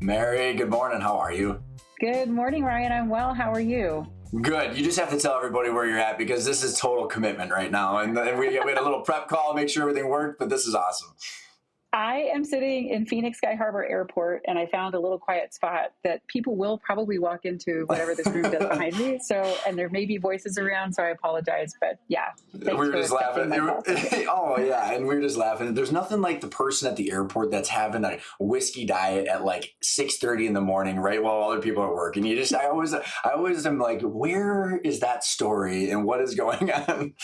Mary, good morning. How are you? Good morning, Ryan. I'm well. How are you? Good. You just have to tell everybody where you're at because this is total commitment right now. And we had a little prep call, make sure everything worked, but this is awesome. I am sitting in Phoenix Sky Harbor Airport, and I found a little quiet spot that people will probably walk into whatever this room does behind me. So, and there may be voices around, so I apologize. But yeah, We were just laughing. Oh, yeah. And we were just laughing. There's nothing like the person at the airport that's having a whiskey diet at like 6:30 in the morning, right? While other people are working. I always am like, where is that story and what is going on?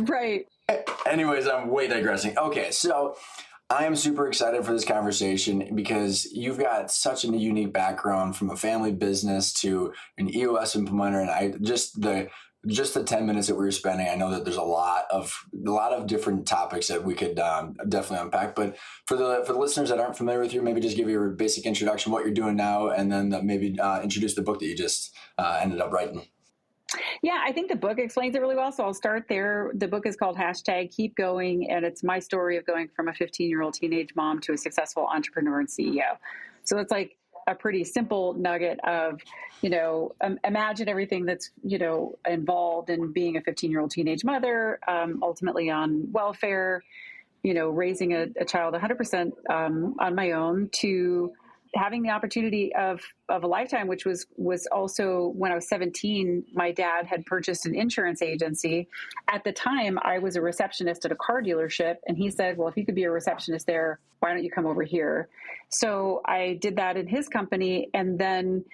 Right. Anyways, I'm way digressing. Okay. So, I am super excited for this conversation because you've got such a unique background from a family business to an EOS implementer, and just the 10 minutes that we were spending, I know that there's a lot of different topics that we could definitely unpack. But for the listeners that aren't familiar with you, maybe just give your basic introduction, what you're doing now, and then maybe introduce the book that you just ended up writing. Yeah, I think the book explains it really well. So I'll start there. The book is called #Keep Going, and it's my story of going from a 15-year-old teenage mom to a successful entrepreneur and CEO. So it's like a pretty simple nugget of, imagine everything that's, involved in being a 15-year-old teenage mother, ultimately on welfare, raising a child 100% on my own, to having the opportunity of a lifetime, which was also when I was 17, my dad had purchased an insurance agency. At the time, I was a receptionist at a car dealership, and he said, well, if you could be a receptionist there, why don't you come over here? So I did that in his company. And then,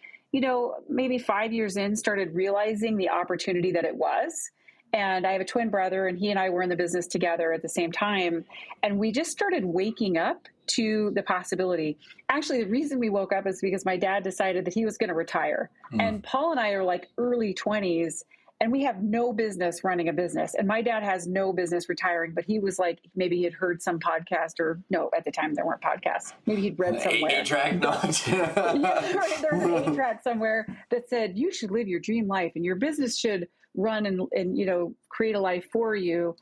maybe 5 years in, started realizing the opportunity that it was. And I have a twin brother, and he and I were in the business together at the same time. And we just started waking up to the possibility. Actually, the reason we woke up is because my dad decided that he was going to retire. And Paul and I are like early 20s, and we have no business running a business. And my dad has no business retiring, but he was like, maybe he had heard some podcast, or no, at the time there weren't podcasts. Maybe he'd read somewhere. 8-track? No. Yeah, right. There was an 8-track somewhere that said, you should live your dream life and your business should run and create a life for you.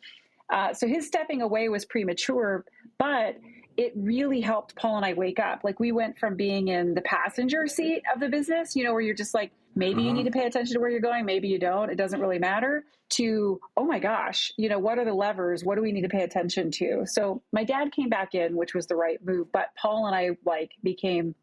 So his stepping away was premature, but it really helped Paul and I wake up. Like, we went from being in the passenger seat of the business, where you're just like, maybe you need to pay attention to where you're going, maybe you don't, it doesn't really matter, to, oh my gosh, what are the levers? What do we need to pay attention to? So my dad came back in, which was the right move, but Paul and I became,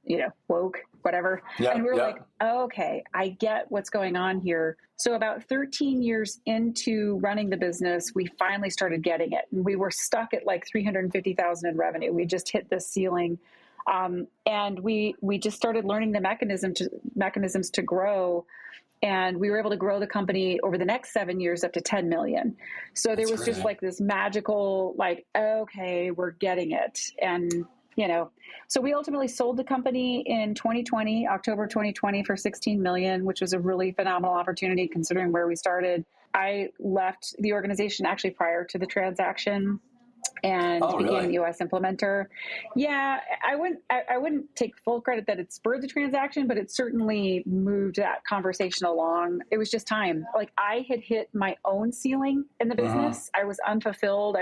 woke, whatever. Yep, and we were yep. like, oh, okay, I get what's going on here. So about 13 years into running the business, we finally started getting it. And we were stuck at like 350,000 in revenue. We just hit this ceiling. And we just started learning the mechanisms to grow. And we were able to grow the company over the next 7 years up to 10 million. So there was just like this magical, like, okay, we're getting it. And, so we ultimately sold the company in 2020, October 2020, for 16 million, which was a really phenomenal opportunity considering where we started. I left the organization actually prior to the transaction and became the US implementer. Yeah, I wouldn't take full credit that it spurred the transaction, but it certainly moved that conversation along. It was just time. Like, I had hit my own ceiling in the business. I was unfulfilled.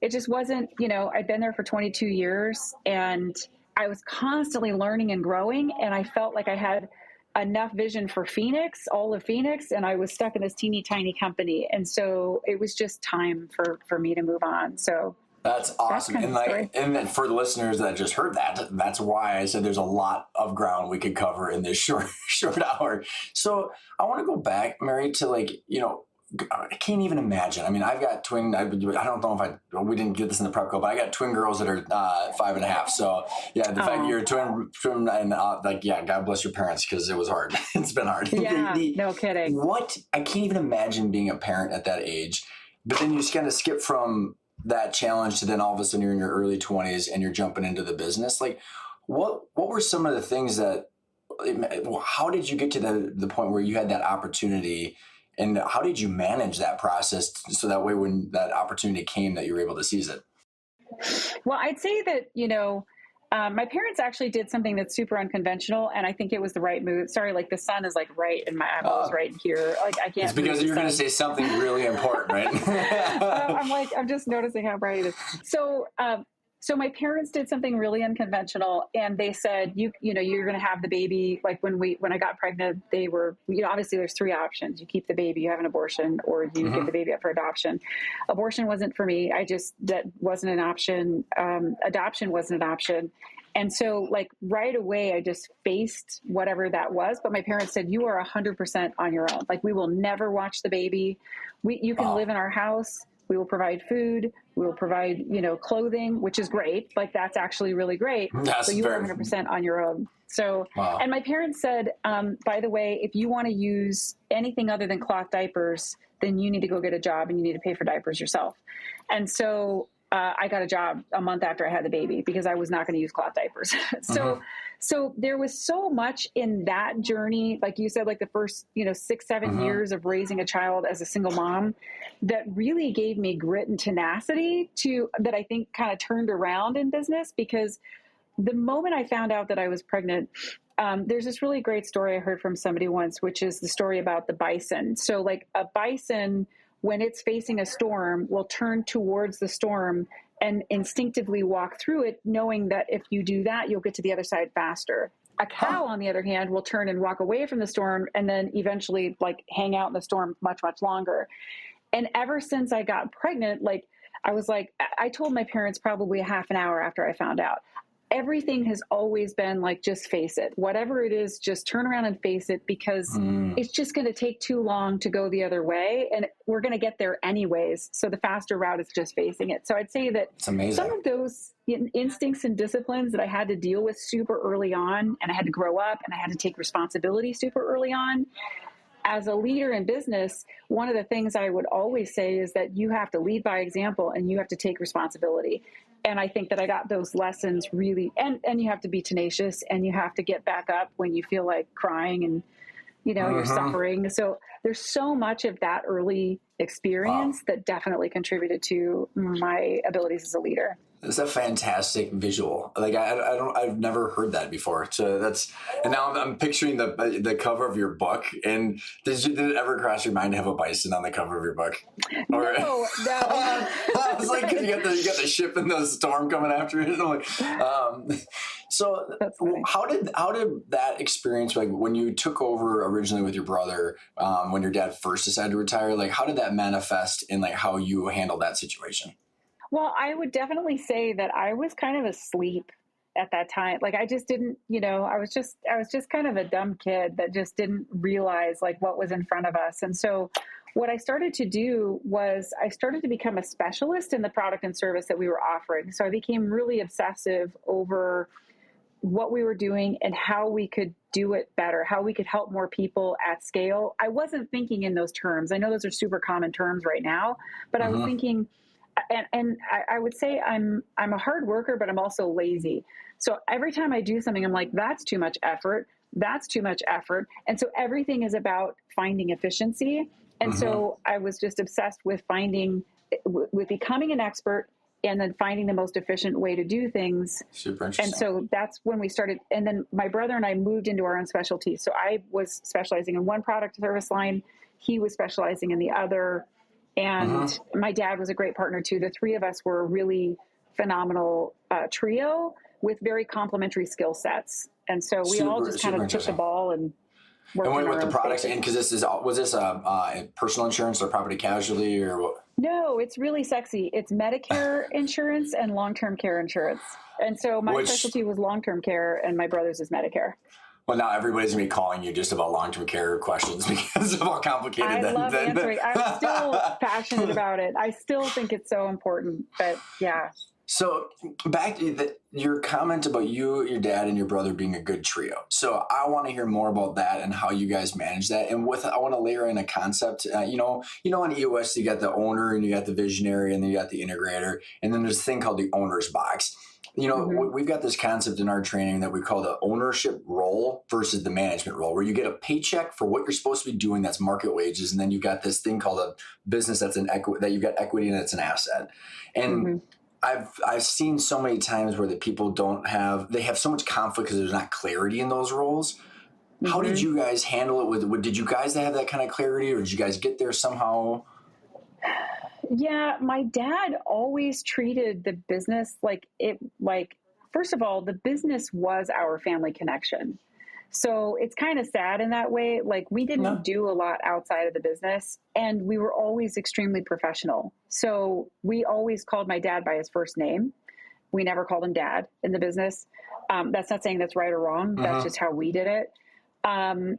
It just wasn't, I'd been there for 22 years and I was constantly learning and growing. And I felt like I had enough vision for Phoenix, all of Phoenix, and I was stuck in this teeny tiny company. And so it was just time for me to move on. So that's awesome. And then for the listeners that just heard that's why I said there's a lot of ground we could cover in this short hour. So I want to go back, Mary, to I can't even imagine. I mean, I've got twin. I don't know if we didn't get this in the prep call, but I got twin girls that are 5.5. So yeah, the fact that you're a twin, and God bless your parents because it was hard. It's been hard. Yeah, no kidding. I can't even imagine being a parent at that age. But then you just kind of skip from that challenge to then all of a sudden you're in your early 20s and you're jumping into the business. Like, what were some of the things that? How did you get to the point where you had that opportunity? And how did you manage that process so that way when that opportunity came that you were able to seize it? Well, I'd say that, my parents actually did something that's super unconventional, and I think it was the right move. Sorry, like the sun is like right in my eyeballs right here. Like I can't. It's because you're going to say something really important, right? I'm just noticing how bright it is. So So my parents did something really unconventional, and they said, you know, you're going to have the baby. Like when I got pregnant, they were, you know, obviously there's three options. You keep the baby, you have an abortion, or you give the baby up for adoption. Abortion wasn't for me. That wasn't an option. Adoption wasn't an option. And so like right away, I just faced whatever that was. But my parents said, you are 100% on your own. Like we will never watch the baby. You can live in our house. We will provide food. We will provide, you know, clothing, which is great. Like that's actually really great. That's but you are 100% on your own. So, and my parents said, by the way, if you want to use anything other than cloth diapers, then you need to go get a job and you need to pay for diapers yourself. And so I got a job a month after I had the baby because I was not going to use cloth diapers. So there was so much in that journey, like you said, like the first, you know, 6-7 years of raising a child as a single mom that really gave me grit and tenacity that I think kind of turned around in business. Because the moment I found out that I was pregnant, there's this really great story I heard from somebody once, which is the story about the bison. So like a bison, when it's facing a storm, will turn towards the storm and instinctively walk through it, knowing that if you do that, you'll get to the other side faster. A cow, on the other hand, will turn and walk away from the storm and then eventually like hang out in the storm much, much longer. And ever since I got pregnant, like I was like, I told my parents probably a half an hour after I found out. Everything has always been like, just face it. Whatever it is, just turn around and face it, because it's just going to take too long to go the other way. And we're going to get there anyways. So the faster route is just facing it. So I'd say that some of those instincts and disciplines that I had to deal with super early on, and I had to grow up and I had to take responsibility super early on. As a leader in business, one of the things I would always say is that you have to lead by example and you have to take responsibility. And I think that I got those lessons really, and you have to be tenacious and you have to get back up when you feel like crying and, you know, you're suffering. So there's so much of that early experience that definitely contributed to my abilities as a leader. It's a fantastic visual. Like I've never heard that before. So and now I'm picturing the cover of your book. And did it ever cross your mind to have a bison on the cover of your book? No. I was like, you got the ship and the storm coming after it. And I'm like, so how did that experience, like when you took over originally with your brother, when your dad first decided to retire, like how did that manifest in like how you handled that situation? Well, I would definitely say that I was kind of asleep at that time. Like I just didn't, you know, I was just kind of a dumb kid that just didn't realize like what was in front of us. And so what I started to do was I started to become a specialist in the product and service that we were offering. So I became really obsessive over what we were doing and how we could do it better, how we could help more people at scale. I wasn't thinking in those terms. I know those are super common terms right now, but I was thinking, and I would say I'm a hard worker, but I'm also lazy. So every time I do something, I'm like, that's too much effort. That's too much effort. And so everything is about finding efficiency. And so I was just obsessed with becoming an expert and then finding the most efficient way to do things. Super interesting. And so that's when we started. And then my brother and I moved into our own specialty. So I was specializing in one product service line. He was specializing in the other. And my dad was a great partner too. The three of us were a really phenomenal trio with very complementary skill sets. And so we all just kind of took the ball and worked. And with the products, and because was this a personal insurance or property casualty or what? No, it's really sexy. It's Medicare insurance and long-term care insurance. And so my specialty was long-term care and my brother's is Medicare. Well, now everybody's going to be calling you just about long-term care questions because of how complicated I love answering. I'm still passionate about it. I still think it's so important, but yeah. So back to your comment about you, your dad, and your brother being a good trio. So I want to hear more about that and how you guys manage that. And I want to layer in a concept. In EOS, you got the owner and you got the visionary and then you got the integrator. And then there's a thing called the owner's box. We've got this concept in our training that we call the ownership role versus the management role, where you get a paycheck for what you're supposed to be doing. That's market wages. And then you've got this thing called a business that you've got equity and it's an asset. And I've seen so many times where the people they have so much conflict because there's not clarity in those roles. How did you guys handle it did you guys have that kind of clarity or did you guys get there somehow? Yeah, my dad always treated the business like first of all, the business was our family connection. So it's kind of sad in that way. Like we didn't No. do a lot outside of the business and we were always extremely professional. So we always called my dad by his first name. We never called him dad in the business. That's not saying that's right or wrong. That's Hmm. just how we did it. Um,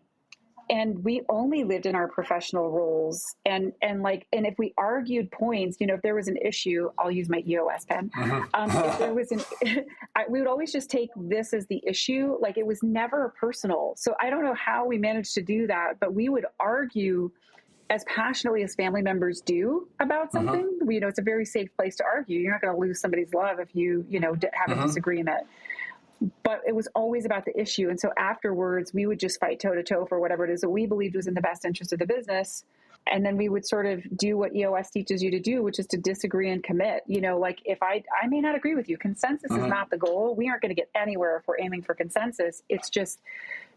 and we only lived in our professional roles and if we argued points, if there was an issue, I'll use my EOS pen. Hmm. If there was we would always just take this as the issue. Like it was never personal. So I don't know how we managed to do that, but we would argue as passionately as family members do about Hmm. something. It's a very safe place to argue. You're not going to lose somebody's love if you have a Hmm. disagreement, but it was always about the issue. And so afterwards, we would just fight toe to toe for whatever it is that we believed was in the best interest of the business. And then we would sort of do what EOS teaches you to do, which is to disagree and commit. Like if I may not agree with you, consensus is Hmm. not the goal. We aren't going to get anywhere if we're aiming for consensus. It's just,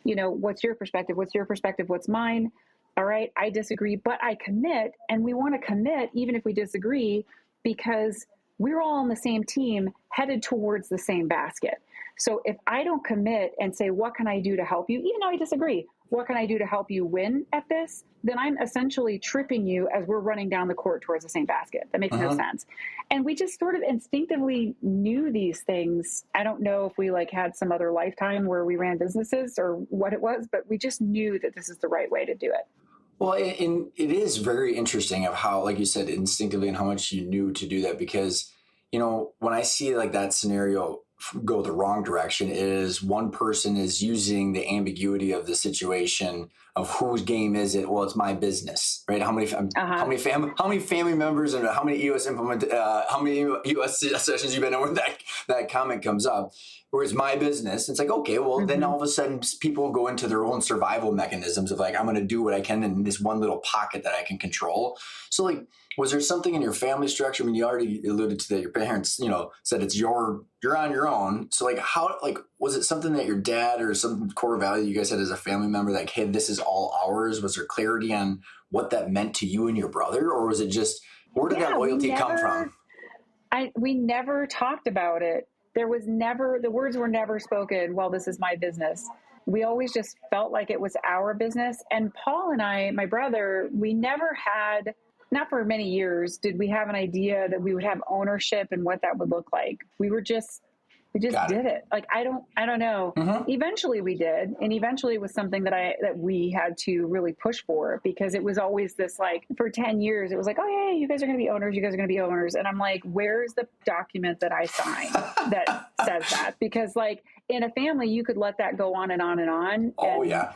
what's your perspective? What's your perspective? What's mine? All right, I disagree, but I commit. And we want to commit even if we disagree because we're all on the same team headed towards the same basket. So if I don't commit and say, what can I do to help you? Even though I disagree, what can I do to help you win at this? Then I'm essentially tripping you as we're running down the court towards the same basket. That makes no Hmm. sense. And we just sort of instinctively knew these things. I don't know if we had some other lifetime where we ran businesses or what it was, but we just knew that this is the right way to do it. Well, it is very interesting of how, like you said, instinctively and how much you knew to do that because, when I see like that scenario go the wrong direction is one person is using the ambiguity of the situation of whose game is it? Well, it's my business, right? Uh-huh. How many family members and how many how many US sessions you've been in where that comment comes up? Where it's my business. It's like, okay, well, then Mm-hmm. all of a sudden people go into their own survival mechanisms of like, I'm going to do what I can in this one little pocket that I can control. So like, was there something in your family structure? I mean, you already alluded to that your parents, said you're on your own. So like was it something that your dad or some core value you guys had as a family member, like, hey, this is all ours? Was there clarity on what that meant to you and your brother? Or was it just, where did that Yeah, loyalty come from? we never talked about it. There was never, the words were never spoken, well, this is my business. We always just felt like it was our business. And Paul and I, my brother, we never had, not for many years, did we have an idea that we would have ownership and what that would look like. We just Got it. did it. Like I don't know. Mm-hmm. Eventually we did, and eventually it was something that we had to really push for because it was always this like for 10 years it was like, oh yeah, you guys are going to be owners, you guys are going to be owners, and I'm like, where's the document that I signed that says that? Because like in a family you could let that go on and on and on, Oh and yeah.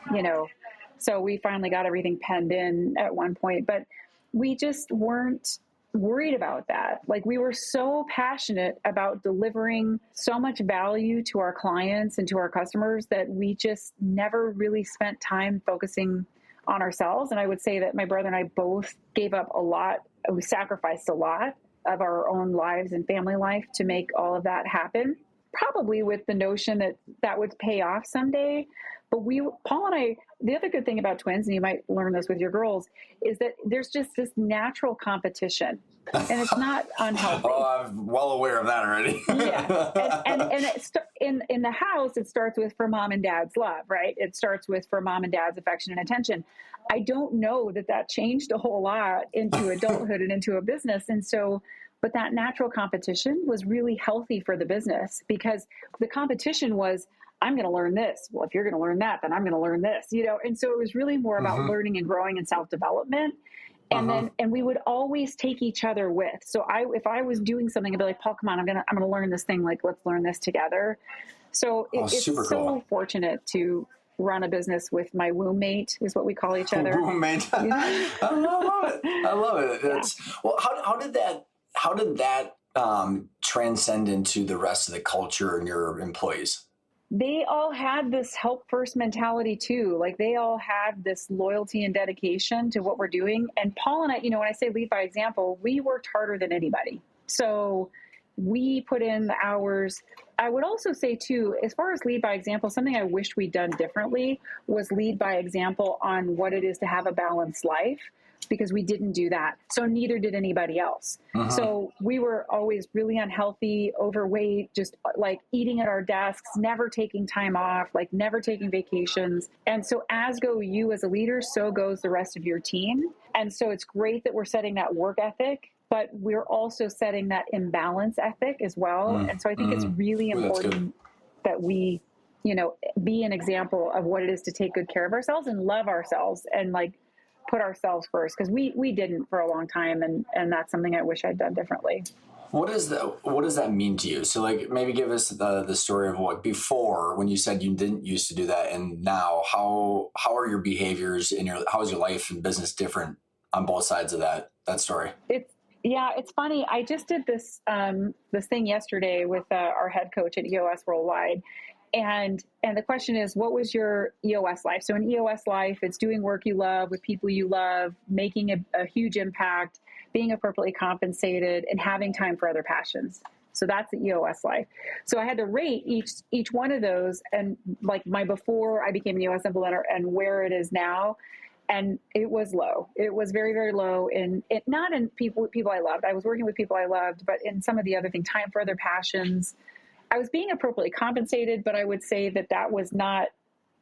so we finally got everything penned in at one point, but we just weren't worried about that. Like we were so passionate about delivering so much value to our clients and to our customers that we just never really spent time focusing on ourselves. And I would say that my brother and I both gave up a lot. We sacrificed a lot of our own lives and family life to make all of that happen, probably with the notion that that would pay off someday. But Paul and I, the other good thing about twins, and you might learn this with your girls, is that there's just this natural competition, and it's not unhealthy. Oh, I'm well aware of that already. Yeah, and in the house, it starts with for mom and dad's love, right? It starts with for mom and dad's affection and attention. I don't know that changed a whole lot into adulthood and into a business, and so. But that natural competition was really healthy for the business because the competition was, I'm going to learn this. Well, if you're going to learn that, then I'm going to learn this, And so it was really more about Hmm. learning and growing and self-development. Hmm. And we would always take each other with. So if I was doing something, I'd be like, Paul, come on, I'm going to learn this thing. Like, let's learn this together. So Oh, it's super cool. so fortunate to run a business with my womb mate is what we call each other. Roommate. You know? I love it. I love it. Yeah. That's well. How did that transcend into the rest of the culture and your employees? They all had this help first mentality too. Like they all had this loyalty and dedication to what we're doing. And Paul and I, when I say lead by example, we worked harder than anybody. So we put in the hours. I would also say too, as far as lead by example, something I wished we'd done differently was lead by example on what it is to have a balanced life. because we didn't do that. So neither did anybody else. So we were always really unhealthy, overweight, just like eating at our desks, never taking time off, like never taking vacations. And so as go you as a leader, so goes the rest of your team. And so it's great that we're setting that work ethic, but we're also setting that imbalance ethic as well. And so I think it's really important that we, you know, be an example of what it is to take good care of ourselves and love ourselves and like put ourselves first, because we didn't for a long time, and that's something I wish I'd done differently. What does that mean to you? So like maybe give us the story of what before, when you said you didn't used to do that, and now how are your behaviors in how is your life and business different on both sides of that story? It's funny. I just did this thing yesterday with our head coach at EOS Worldwide. And the question is, what was your EOS life? So in EOS life, it's doing work you love with people you love, making a huge impact, being appropriately compensated, and having time for other passions. So that's the EOS life. So I had to rate each one of those, and like my before I became an EOS implementer and where it is now. And it was low. It was very, very low not in people I loved. I was working with people I loved, but in some of the other things, time for other passions. I was being appropriately compensated, but I would say that was not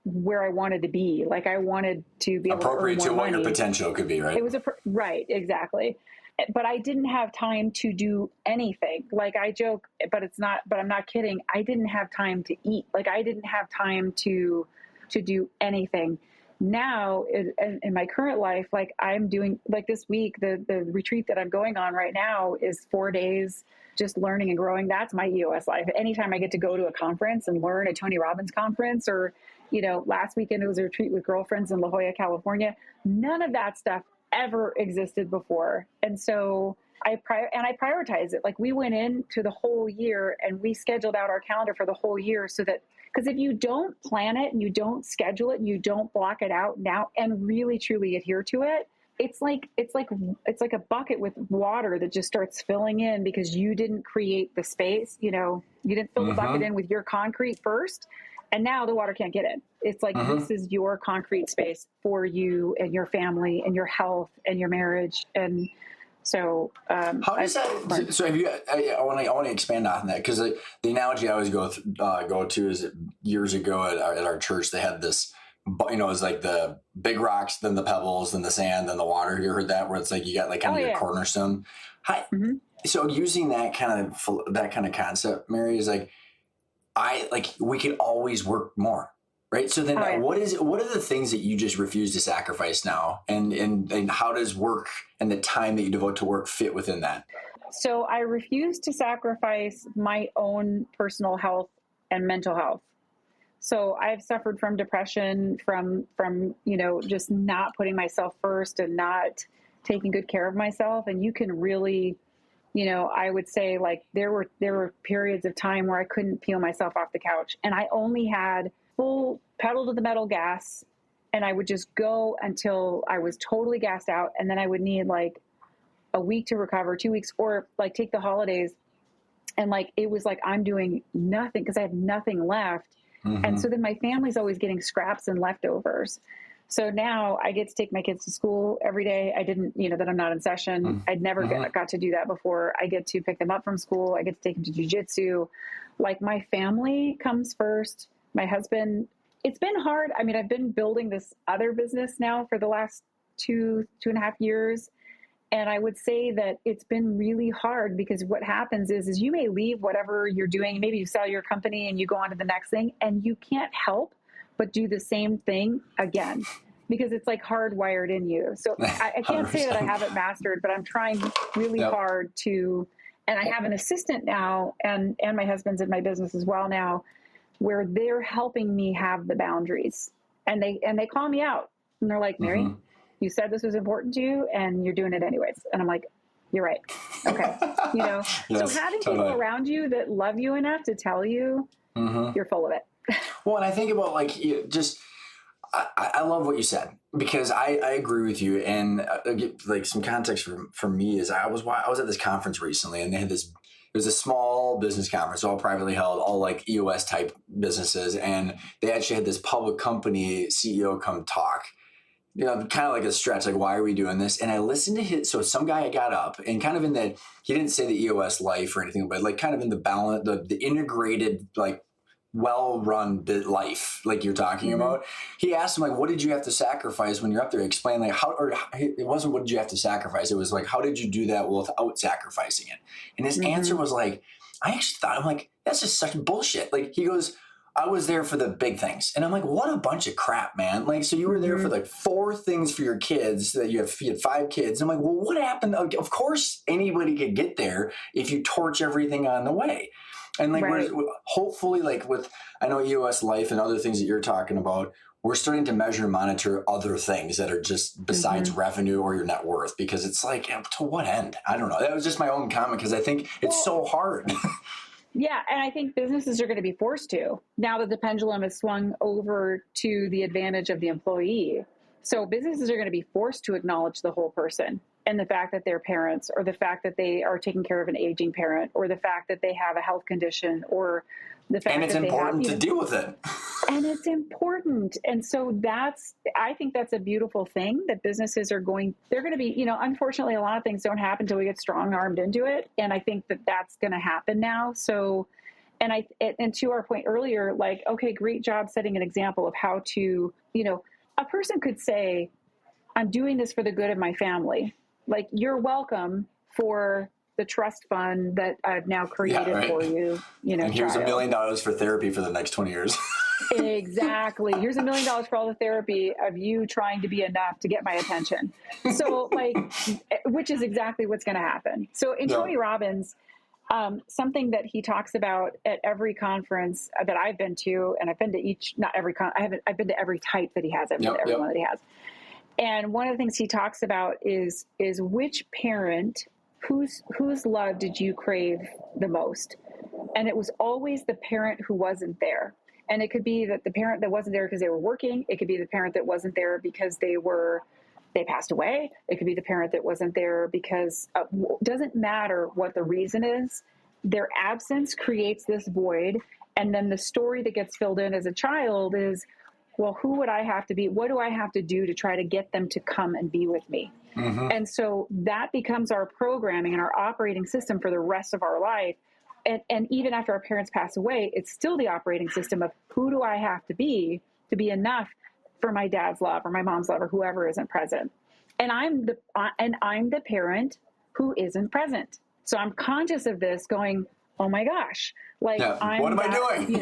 where I wanted to be. Like I wanted to be appropriate able to what money. Your potential could be, right? It was right, exactly. But I didn't have time to do anything. Like I joke, but I'm not kidding. I didn't have time to eat. Like I didn't have time to do anything. Now in my current life, like I'm doing, like this week, the retreat that I'm going on right now is 4 days, just learning and growing. That's my EOS life. Anytime I get to go to a conference and learn, a Tony Robbins conference, or, you know, last weekend it was a retreat with girlfriends in La Jolla, California. None of that stuff ever existed before. And so I prioritize it. Like we went into the whole year and we scheduled out our calendar for the whole year, so that, because if you don't plan it and you don't schedule it and you don't block it out now and really truly adhere to it, it's like a bucket with water that just starts filling in because you didn't create the space. You know, you didn't fill the bucket in with your concrete first, and now the water can't get in. It's like this is your concrete space for you and your family and your health and your marriage. And so, how does that? So, have you? I want to expand on that, because the analogy I always go to is years ago at our church they had this. You know, it's like the big rocks, then the pebbles, then the sand, then the water. You heard that, where it's like you got like kind of your cornerstone. So using that kind of concept, Mary, is like we could always work more. Right. So then what are the things that you just refuse to sacrifice now? And how does work and the time that you devote to work fit within that? So I refuse to sacrifice my own personal health and mental health. So I've suffered from depression, from, you know, just not putting myself first and not taking good care of myself. And you can really, you know, I would say like there were periods of time where I couldn't peel myself off the couch, and I only had full pedal to the metal gas, and I would just go until I was totally gassed out. And then I would need like a week to recover, 2 weeks, or like take the holidays. And like, it was like, I'm doing nothing because I have nothing left. And so then my family's always getting scraps and leftovers. So now I get to take my kids to school every day. I didn't, you know, that I'm not in session. I'd never got to do that before. I get to pick them up from school. I get to take them to jujitsu. Like my family comes first. My husband, it's been hard. I mean, I've been building this other business now for the last two and a half years. And I would say that it's been really hard, because what happens is you may leave whatever you're doing. Maybe you sell your company and you go on to the next thing, and you can't help but do the same thing again, because it's like hardwired in you. So I can't say that I have it mastered, but I'm trying really hard to, and I have an assistant now, and my husband's in my business as well now, where they're helping me have the boundaries, and they call me out, and they're like, Mary, you said this was important to you and you're doing it anyways. And I'm like, you're right. Okay. You know, so having people around you that love you enough to tell you you're full of it. Well, and I think about like, I love what you said, because I agree with you. And like some context for me is I was at this conference recently, and they had it was a small business conference, all privately held, all like EOS type businesses. And they actually had this public company CEO come talk. kind of like a stretch, like, why are we doing this? And I listened to his, so some guy got up and kind of in the, he didn't say the EOS life or anything, but like kind of in the balance, the integrated, like well-run life, like you're talking about. He asked him, like, what did you have to sacrifice when you're up there? Explain, like, it wasn't what did you have to sacrifice? It was like, how did you do that without sacrificing it? And his answer was like, I actually thought, I'm like, that's just such bullshit. Like, he goes, I was there for the big things. And I'm like, what a bunch of crap, man. Like, so you were there for like 4 things for your kids that you had 5 kids. I'm like, well, what happened? Of course, anybody could get there if you torch everything on the way. And like, we're hopefully, like with, I know EOS Life and other things that you're talking about, we're starting to measure and monitor other things that are just besides revenue or your net worth, because it's like, to what end? I don't know. That was just my own comment, because I think it's so hard. Yeah, and I think businesses are going to be forced to, now that the pendulum has swung over to the advantage of the employee. So businesses are going to be forced to acknowledge the whole person, and the fact that they're parents, or the fact that they are taking care of an aging parent, or the fact that they have a health condition, or the fact that they have... And it's important to deal with it. And it's important. And so I think that's a beautiful thing that businesses they're going to be, unfortunately, a lot of things don't happen until we get strong-armed into it. And I think that that's going to happen now. So, and to our point earlier, like, okay, great job setting an example of how to, a person could say, I'm doing this for the good of my family. Like, you're welcome for the trust fund that I've now created for you. And here's $1 million for therapy for the next 20 years. Exactly. Here's $1 million for all the therapy of you trying to be enough to get my attention. So, like, which is exactly what's going to happen. So in Tony Robbins, something that he talks about at every conference that I've been to, and I've been to I've been to every type that he has, I've been to every one that he has. And one of the things he talks about is which parent, whose love did you crave the most? And it was always the parent who wasn't there. And it could be that the parent that wasn't there because they were working. It could be the parent that wasn't there because they passed away. It could be the parent that wasn't there because doesn't matter what the reason is. Their absence creates this void. And then the story that gets filled in as a child is, well, who would I have to be? What do I have to do to try to get them to come and be with me? And so that becomes our programming and our operating system for the rest of our life. And even after our parents pass away, it's still the operating system of who do I have to be enough for my dad's love or my mom's love or whoever isn't present. And I'm the parent who isn't present. So I'm conscious of this going, oh my gosh, like, what am I doing?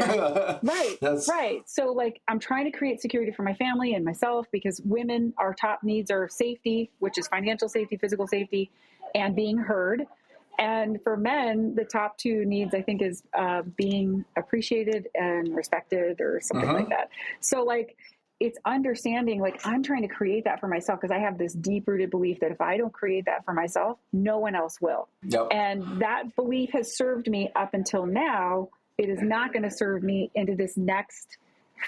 Right. So like, I'm trying to create security for my family and myself, because women, our top needs are safety, which is financial safety, physical safety, and being heard. And for men, the top 2 needs, I think, is being appreciated and respected, or something like that. So like, it's understanding, like, I'm trying to create that for myself, because I have this deep-rooted belief that if I don't create that for myself, no one else will. And that belief has served me up until now. It is not going to serve me into this next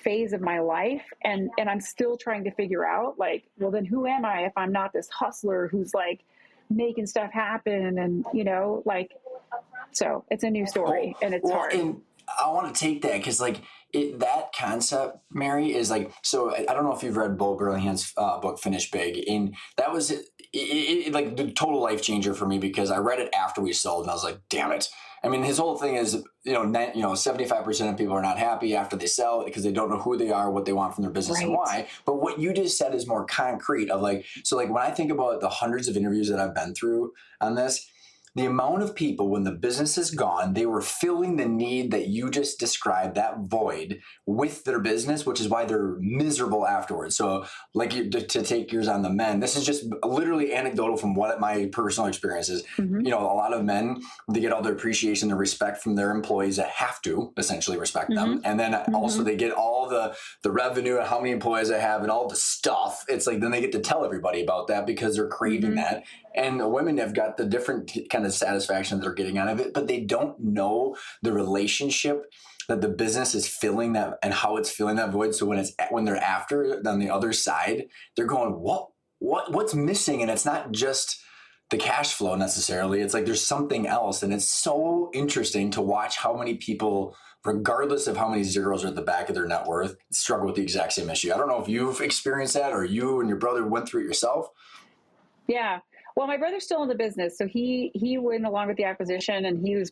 phase of my life. And I'm still trying to figure out, like, well, then who am I if I'm not this hustler who's like making stuff happen? And, like, so it's a new story, and it's hard. And I want to take that, because like, that concept, Mary, is like, so I don't know if you've read Bo Burlingham's book, Finish Big, and that was like the total life changer for me, because I read it after we sold, and I was like, damn it. I mean, his whole thing is, 75% of people are not happy after they sell because they don't know who they are, what they want from their business, and why. But what you just said is more concrete of like, so like, when I think about the hundreds of interviews that I've been through on this, the amount of people, when the business is gone, they were filling the need that you just described, that void, with their business, which is why they're miserable afterwards. So like, to take yours on the men, this is just literally anecdotal from what my personal experience is. A lot of men, they get all the appreciation and respect from their employees that have to essentially respect them. And then also they get all the revenue and how many employees they have and all the stuff. It's like, then they get to tell everybody about that because they're craving that. And the women have got the different kind of satisfaction that they're getting out of it, but they don't know the relationship that the business is filling that and how it's filling that void. So when they're after on the other side, they're going, what's missing? And it's not just the cash flow necessarily. It's like, there's something else. And it's so interesting to watch how many people regardless of how many zeros are at the back of their net worth, struggle with the exact same issue. I don't know if you've experienced that or you and your brother went through it yourself. Yeah. Well, my brother's still in the business, so he went along with the acquisition, and he's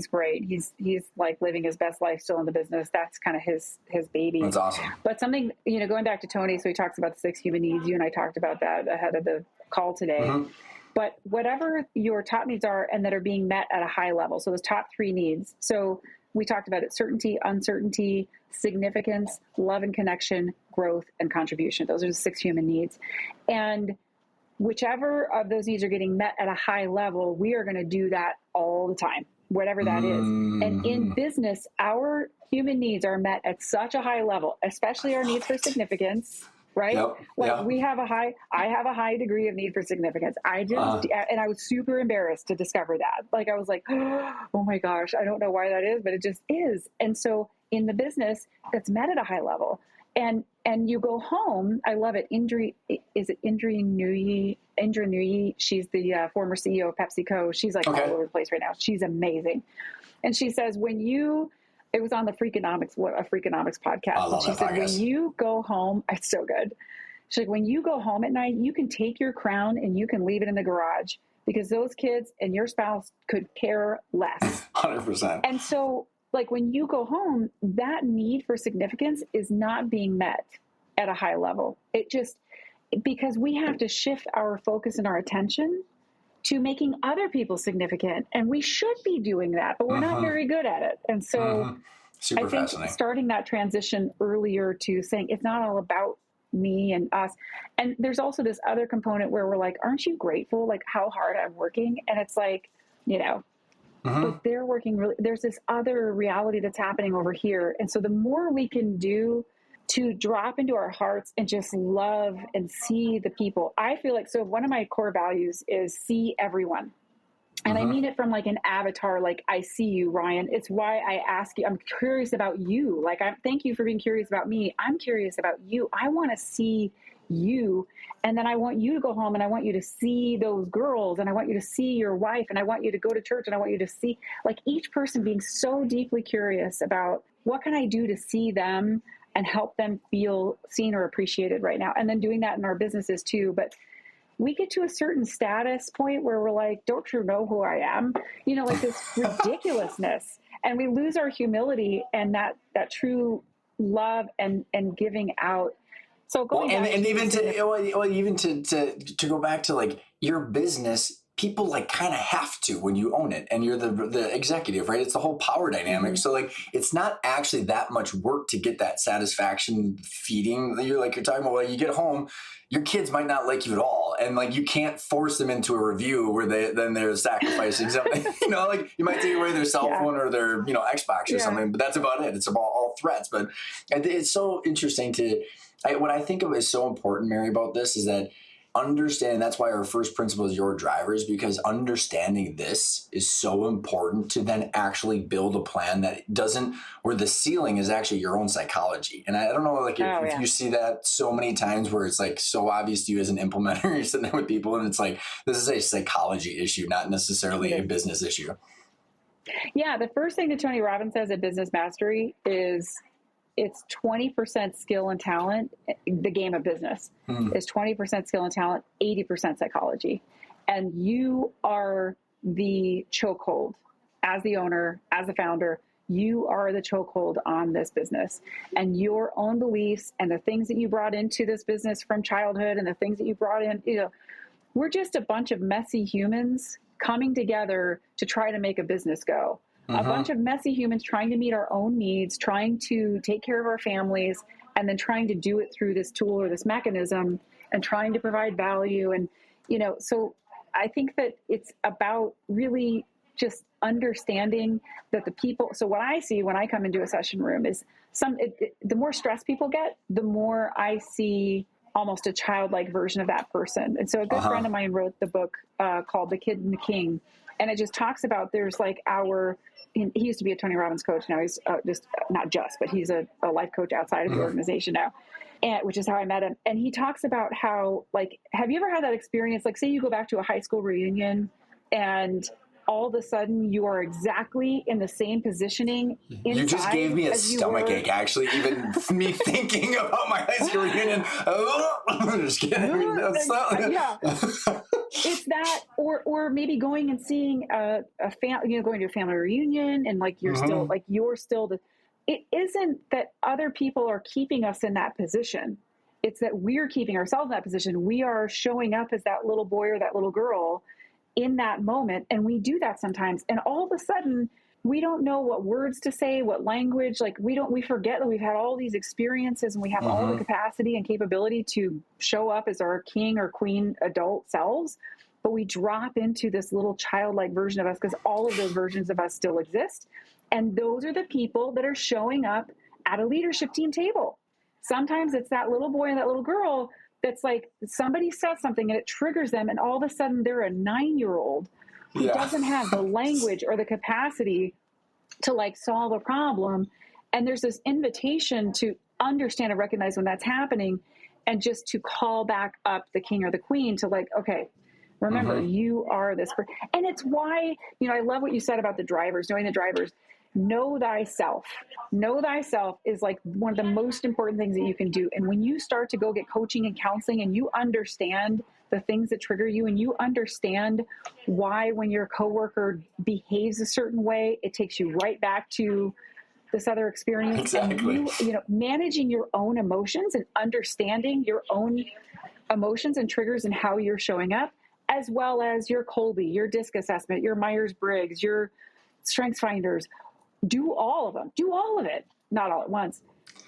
great. He's like living his best life still in the business. That's kind of his baby. That's awesome. But something, going back to Tony, so he talks about the 6 human needs. You and I talked about that ahead of the call today. Mm-hmm. But whatever your top needs are and that are being met at a high level, so those top 3 needs. So we talked about it: certainty, uncertainty, significance, love and connection, growth, and contribution. Those are the 6 human needs. And whichever of those needs are getting met at a high level, we are going to do that all the time, whatever that is. And in business, our human needs are met at such a high level, especially our needs for significance, right? Yep. I have a high degree of need for significance. And I was super embarrassed to discover that. Like, I was like, oh my gosh, I don't know why that is, but it just is. And so in the business, it's met at a high level. And you go home. I love it. Indra Nooyi. She's the former CEO of PepsiCo. She's like all over the place right now. She's amazing. And she says, it was on the Freakonomics podcast. And she said, when you go home, it's so good. She's like, when you go home at night, you can take your crown and you can leave it in the garage, because those kids and your spouse could care less. 100%. And so, like, when you go home, that need for significance is not being met at a high level. Because we have to shift our focus and our attention to making other people significant. And we should be doing that, but we're not very good at it. And so Super I think fascinating. Starting that transition earlier to saying it's not all about me and us. And there's also this other component where we're like, aren't you grateful, like, how hard I'm working? And it's like, but they're working really, there's this other reality that's happening over here. And so the more we can do to drop into our hearts and just love and see the people, I feel like, so one of my core values is see everyone. And I mean it from like an avatar, like, I see you, Ryan. It's why I ask you, I'm curious about you. Like, thank you for being curious about me. I'm curious about you. I want to see you. And then I want you to go home and I want you to see those girls, and I want you to see your wife, and I want you to go to church, and I want you to see, like, each person being so deeply curious about what can I do to see them and help them feel seen or appreciated right now. And then doing that in our businesses too. But we get to a certain status point where we're like, don't you know who I am? Like this ridiculousness. And we lose our humility and that true love and giving out. So going back even to go back to like your business, people like kind of have to when you own it and you're the executive, right? It's the whole power dynamic. So like, it's not actually that much work to get that satisfaction feeding. You're talking about, like, you get home, your kids might not like you at all. And like, you can't force them into a review where they're sacrificing something, like you might take away their cell phone or their, Xbox or something, but that's about it. It's about all threats. But it's so interesting what I think of is so important, Mary, about this is that understand, that's why our first principle is your drivers, because understanding this is so important to then actually build a plan that doesn't, where the ceiling is actually your own psychology. And I don't know, like if you see that so many times where it's like so obvious to you as an implementer, you're sitting there with people and it's like, this is a psychology issue, not necessarily a business issue. Yeah. The first thing that Tony Robbins says at Business Mastery is it's 20% skill and talent. The game of business is 20% skill and talent, 80% psychology. And you are the chokehold as the owner, as the founder. You are the chokehold on this business, and your own beliefs and the things that you brought into this business from childhood and the things that you brought in, we're just a bunch of messy humans coming together to try to make a business go. A bunch of messy humans trying to meet our own needs, trying to take care of our families, and then trying to do it through this tool or this mechanism and trying to provide value. And, so I think that it's about really just understanding that the people. So what I see when I come into a session room is the more stress people get, the more I see almost a childlike version of that person. And so a good friend of mine wrote the book called The Kid and the King. And it just talks about there's like he used to be a Tony Robbins coach. Now he's but he's a life coach outside of the organization now, which is how I met him. And he talks about how, like, have you ever had that experience? Like, say you go back to a high school reunion and all of a sudden you are exactly in the same positioning inside. You just gave me a stomach ache, actually, even me thinking about my high school reunion. I'm just kidding. Yeah. It's that, or maybe going and seeing a family, going to a family reunion, and like you're still it isn't that other people are keeping us in that position. It's that we're keeping ourselves in that position. We are showing up as that little boy or that little girl in that moment. And we do that sometimes. And all of a sudden, we don't know what words to say, what language, like we forget that we've had all these experiences and we have all the capacity and capability to show up as our king or queen adult selves. But we drop into this little childlike version of us because all of those versions of us still exist. And those are the people that are showing up at a leadership team table. Sometimes it's that little boy and that little girl that's like somebody says something and it triggers them, and all of a sudden they're a 9-year-old who doesn't have the language or the capacity to like solve a problem. And there's this invitation to understand and recognize when that's happening, and just to call back up the king or the queen to like, okay, remember, you are this person. And it's why, I love what you said about the drivers, knowing the drivers. Know thyself. Know thyself is like one of the most important things that you can do. And when you start to go get coaching and counseling and you understand the things that trigger you, and you understand why when your coworker behaves a certain way, it takes you right back to this other experience. Exactly. And managing your own emotions and understanding your own emotions and triggers and how you're showing up, as well as your Colby, your DISC assessment, your Myers-Briggs, your Strengths Finders. Do all of them. Do all of it. Not all at once,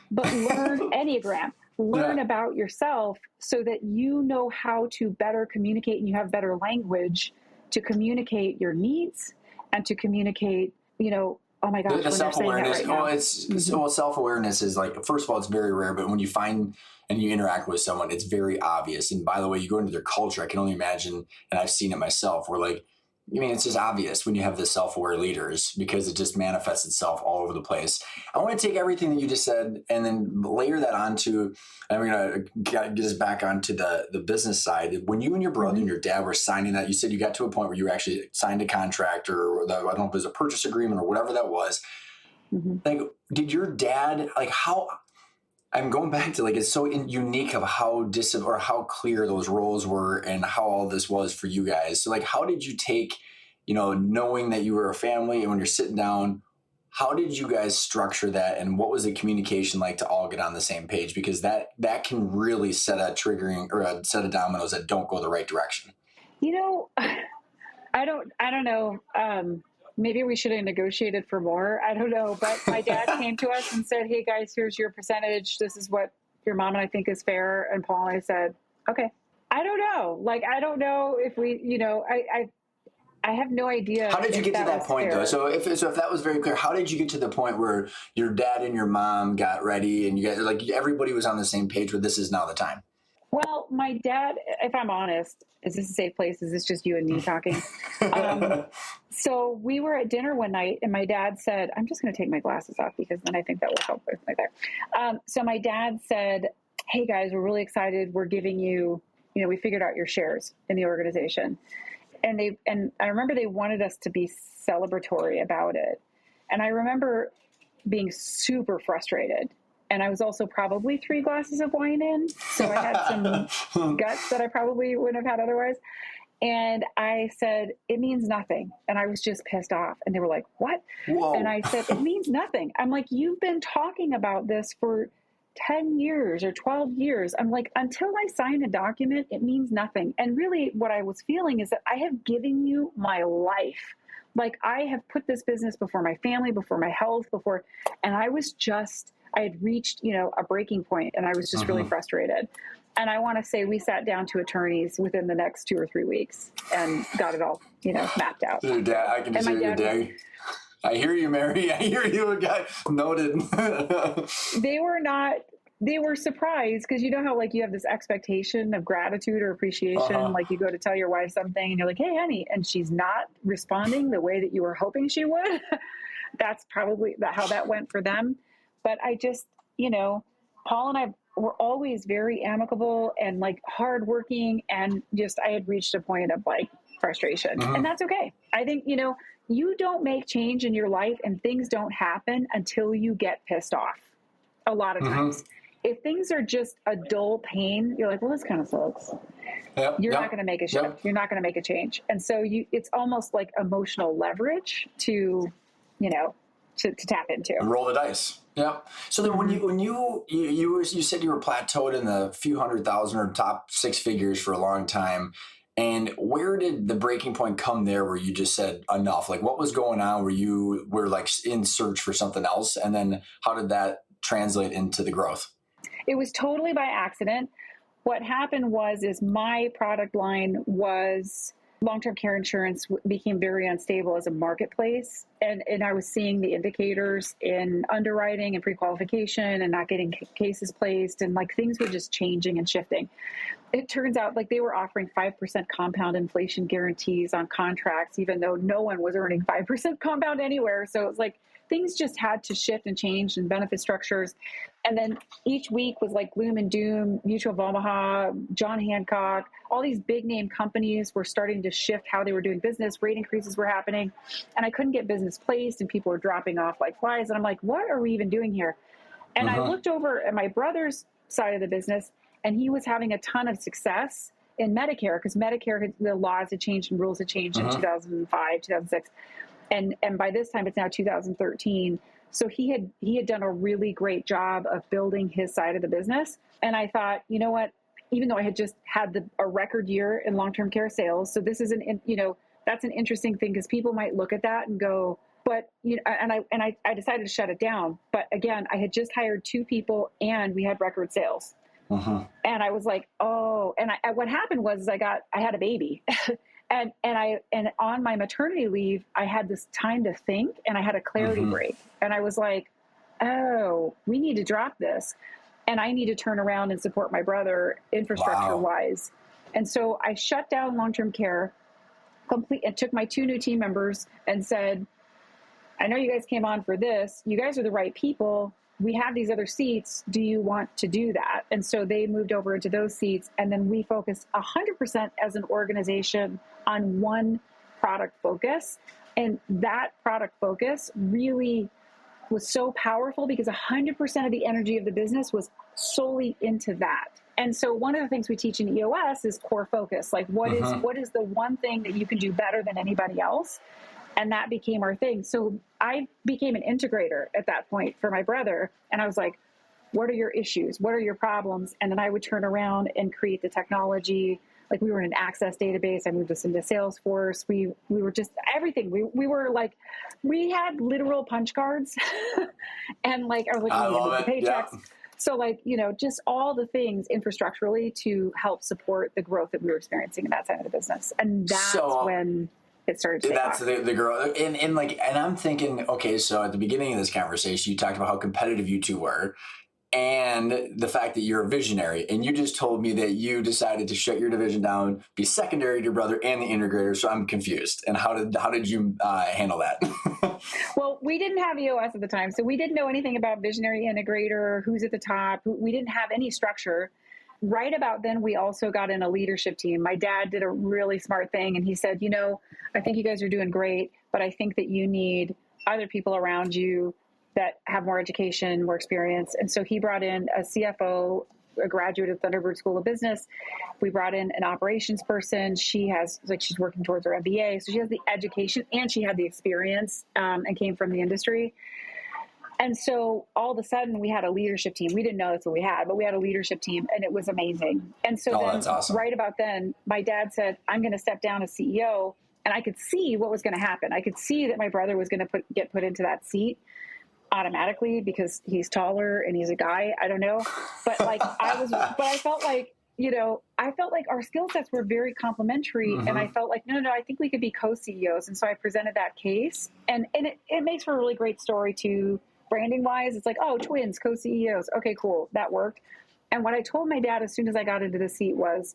but learn Enneagram. Learn about yourself so that you know how to better communicate, and you have better language to communicate your needs and to communicate, oh my gosh, the self-awareness. Self-awareness is like, first of all, it's very rare, but when you find and you interact with someone, it's very obvious. And by the way, you go into their culture, I can only imagine, and I've seen it myself, where like, it's just obvious when you have the self-aware leaders, because it just manifests itself all over the place. I want to take everything that you just said and then layer that onto, and we're going to get us back onto the business side. When you and your brother and your dad were signing that, you said you got to a point where you actually signed a contract, or I don't know if it was a purchase agreement or whatever that was. Like, did your dad, like, how, I'm going back to like, it's so unique of how how clear those roles were and how all this was for you guys. So like, how did you take, knowing that you were a family, and when you're sitting down, how did you guys structure that? And what was the communication like to all get on the same page? Because that can really set a triggering or a set of dominoes that don't go the right direction. I don't know. Maybe we should have negotiated for more. I don't know. But my dad came to us and said, hey guys, here's your percentage. This is what your mom and I think is fair. And Paul and I said, okay. I don't know. Like, I don't know if we, I have no idea. How did you get to that point though? So if that was very clear, how did you get to the point where your dad and your mom got ready and you guys, like, everybody was on the same page with this is now the time? Well, my dad, if I'm honest, is this a safe place? Is this just you and me talking? So we were at dinner one night and my dad said, I'm just going to take my glasses off because then I think that will help with my there. So my dad said, hey guys, we're really excited. We're giving you, we figured out your shares in the organization. And I remember they wanted us to be celebratory about it. And I remember being super frustrated. And I was also probably 3 glasses of wine in. So I had some guts that I probably wouldn't have had otherwise. And I said, it means nothing. And I was just pissed off. And they were like, what? Whoa. And I said, it means nothing. I'm like, you've been talking about this for 10 years or 12 years. I'm like, until I sign a document, it means nothing. And really what I was feeling is that I have given you my life. Like, I have put this business before my family, before my health, and I had reached, a breaking point, and I was just really frustrated. And I want to say we sat down to attorneys within the next 2 or 3 weeks and got it all, mapped out. Your dad, I can just hear your dad. I hear you, Mary. I hear you. Got noted. They were surprised because how like you have this expectation of gratitude or appreciation. Like you go to tell your wife something and you're like, hey, honey, and she's not responding the way that you were hoping she would. That's probably how that went for them. But I just, Paul and I were always very amicable and like hardworking, and just I had reached a point of like, frustration. And that's okay. I think, you don't make change in your life and things don't happen until you get pissed off a lot of times. If things are just a dull pain, you're like, well, this kind of sucks. You're not going to make a shift. You're not going to make a change. And so it's almost like emotional leverage to tap into. And roll the dice. Yeah. So then when you said you were plateaued in the few 100,000 or top six figures for a long time. And where did the breaking point come there where you just said enough? Like what was going on where you were like in search for something else? And then how did that translate into the growth? It was totally by accident. What happened is my product line was long-term care insurance became very unstable as a marketplace. And I was seeing the indicators in underwriting and pre-qualification and not getting cases placed. And like things were just changing and shifting. It turns out like they were offering 5% compound inflation guarantees on contracts, even though no one was earning 5% compound anywhere. So it was like things just had to shift and change and benefit structures. And then each week was like gloom and doom, Mutual of Omaha, John Hancock, all these big name companies were starting to shift how they were doing business. Rate increases were happening and I couldn't get business placed and people were dropping off like flies. And I'm like, what are we even doing here? And I looked over at my brother's side of the business and he was having a ton of success in Medicare because Medicare, the laws had changed and rules had changed in 2005, 2006. And by this time it's now 2013. So he had done a really great job of building his side of the business. And I thought, you know what, even though I had just had a record year in long-term care sales. So this is that's an interesting thing because people might look at that and go, but, I decided to shut it down. But again, I had just hired 2 people and we had record sales. And I was like, oh, and what happened was I had a baby and on my maternity leave, I had this time to think and I had a clarity break and I was like, oh, we need to drop this and I need to turn around and support my brother infrastructure wise. And so I shut down long-term care and took my 2 new team members and said, I know you guys came on for this. You guys are the right people. We have these other seats. Do you want to do that? And so they moved over into those seats. And then we focused 100% as an organization on one product focus. And that product focus really was so powerful because 100% of the energy of the business was solely into that. And so one of the things we teach in EOS is core focus. Like what is the one thing that you can do better than anybody else? And that became our thing. So I became an integrator at that point for my brother. And I was like, what are your issues? What are your problems? And then I would turn around and create the technology. Like we were in an Access database. I moved us into Salesforce. We were just everything. We were like, we had literal punch cards. And like, I was like, I love the it. paychecks. Yeah. So like, just all the things infrastructurally to help support the growth that we were experiencing in that side of the business. And that's when it started to take off. The girl. And I'm thinking, okay, so at the beginning of this conversation, you talked about how competitive you two were and the fact that you're a visionary. And you just told me that you decided to shut your division down, be secondary to your brother and the integrator. So I'm confused. And how did you handle that? Well, we didn't have EOS at the time. So we didn't know anything about visionary integrator, who's at the top. We didn't have any structure. Right about then, we also got in a leadership team. My dad did a really smart thing. And he said, I think you guys are doing great, but I think that you need other people around you that have more education, more experience. And so he brought in a CFO, a graduate of Thunderbird School of Business. We brought in an operations person. She's working towards her MBA. So she has the education and she had the experience and came from the industry. And so all of a sudden we had a leadership team. We didn't know that's what we had, but we had a leadership team and it was amazing. And so that's awesome. Right about then, my dad said, I'm going to step down as CEO. And I could see what was going to happen. I could see that my brother was going to get put into that seat automatically because he's taller and he's a guy. I don't know. But I felt like our skill sets were very complementary. And I felt like, no, I think we could be co-CEOs. And so I presented that case and it makes for a really great story too. Branding wise, it's like, oh, twins, co-CEOs. Okay, cool. That worked. And what I told my dad as soon as I got into the seat was,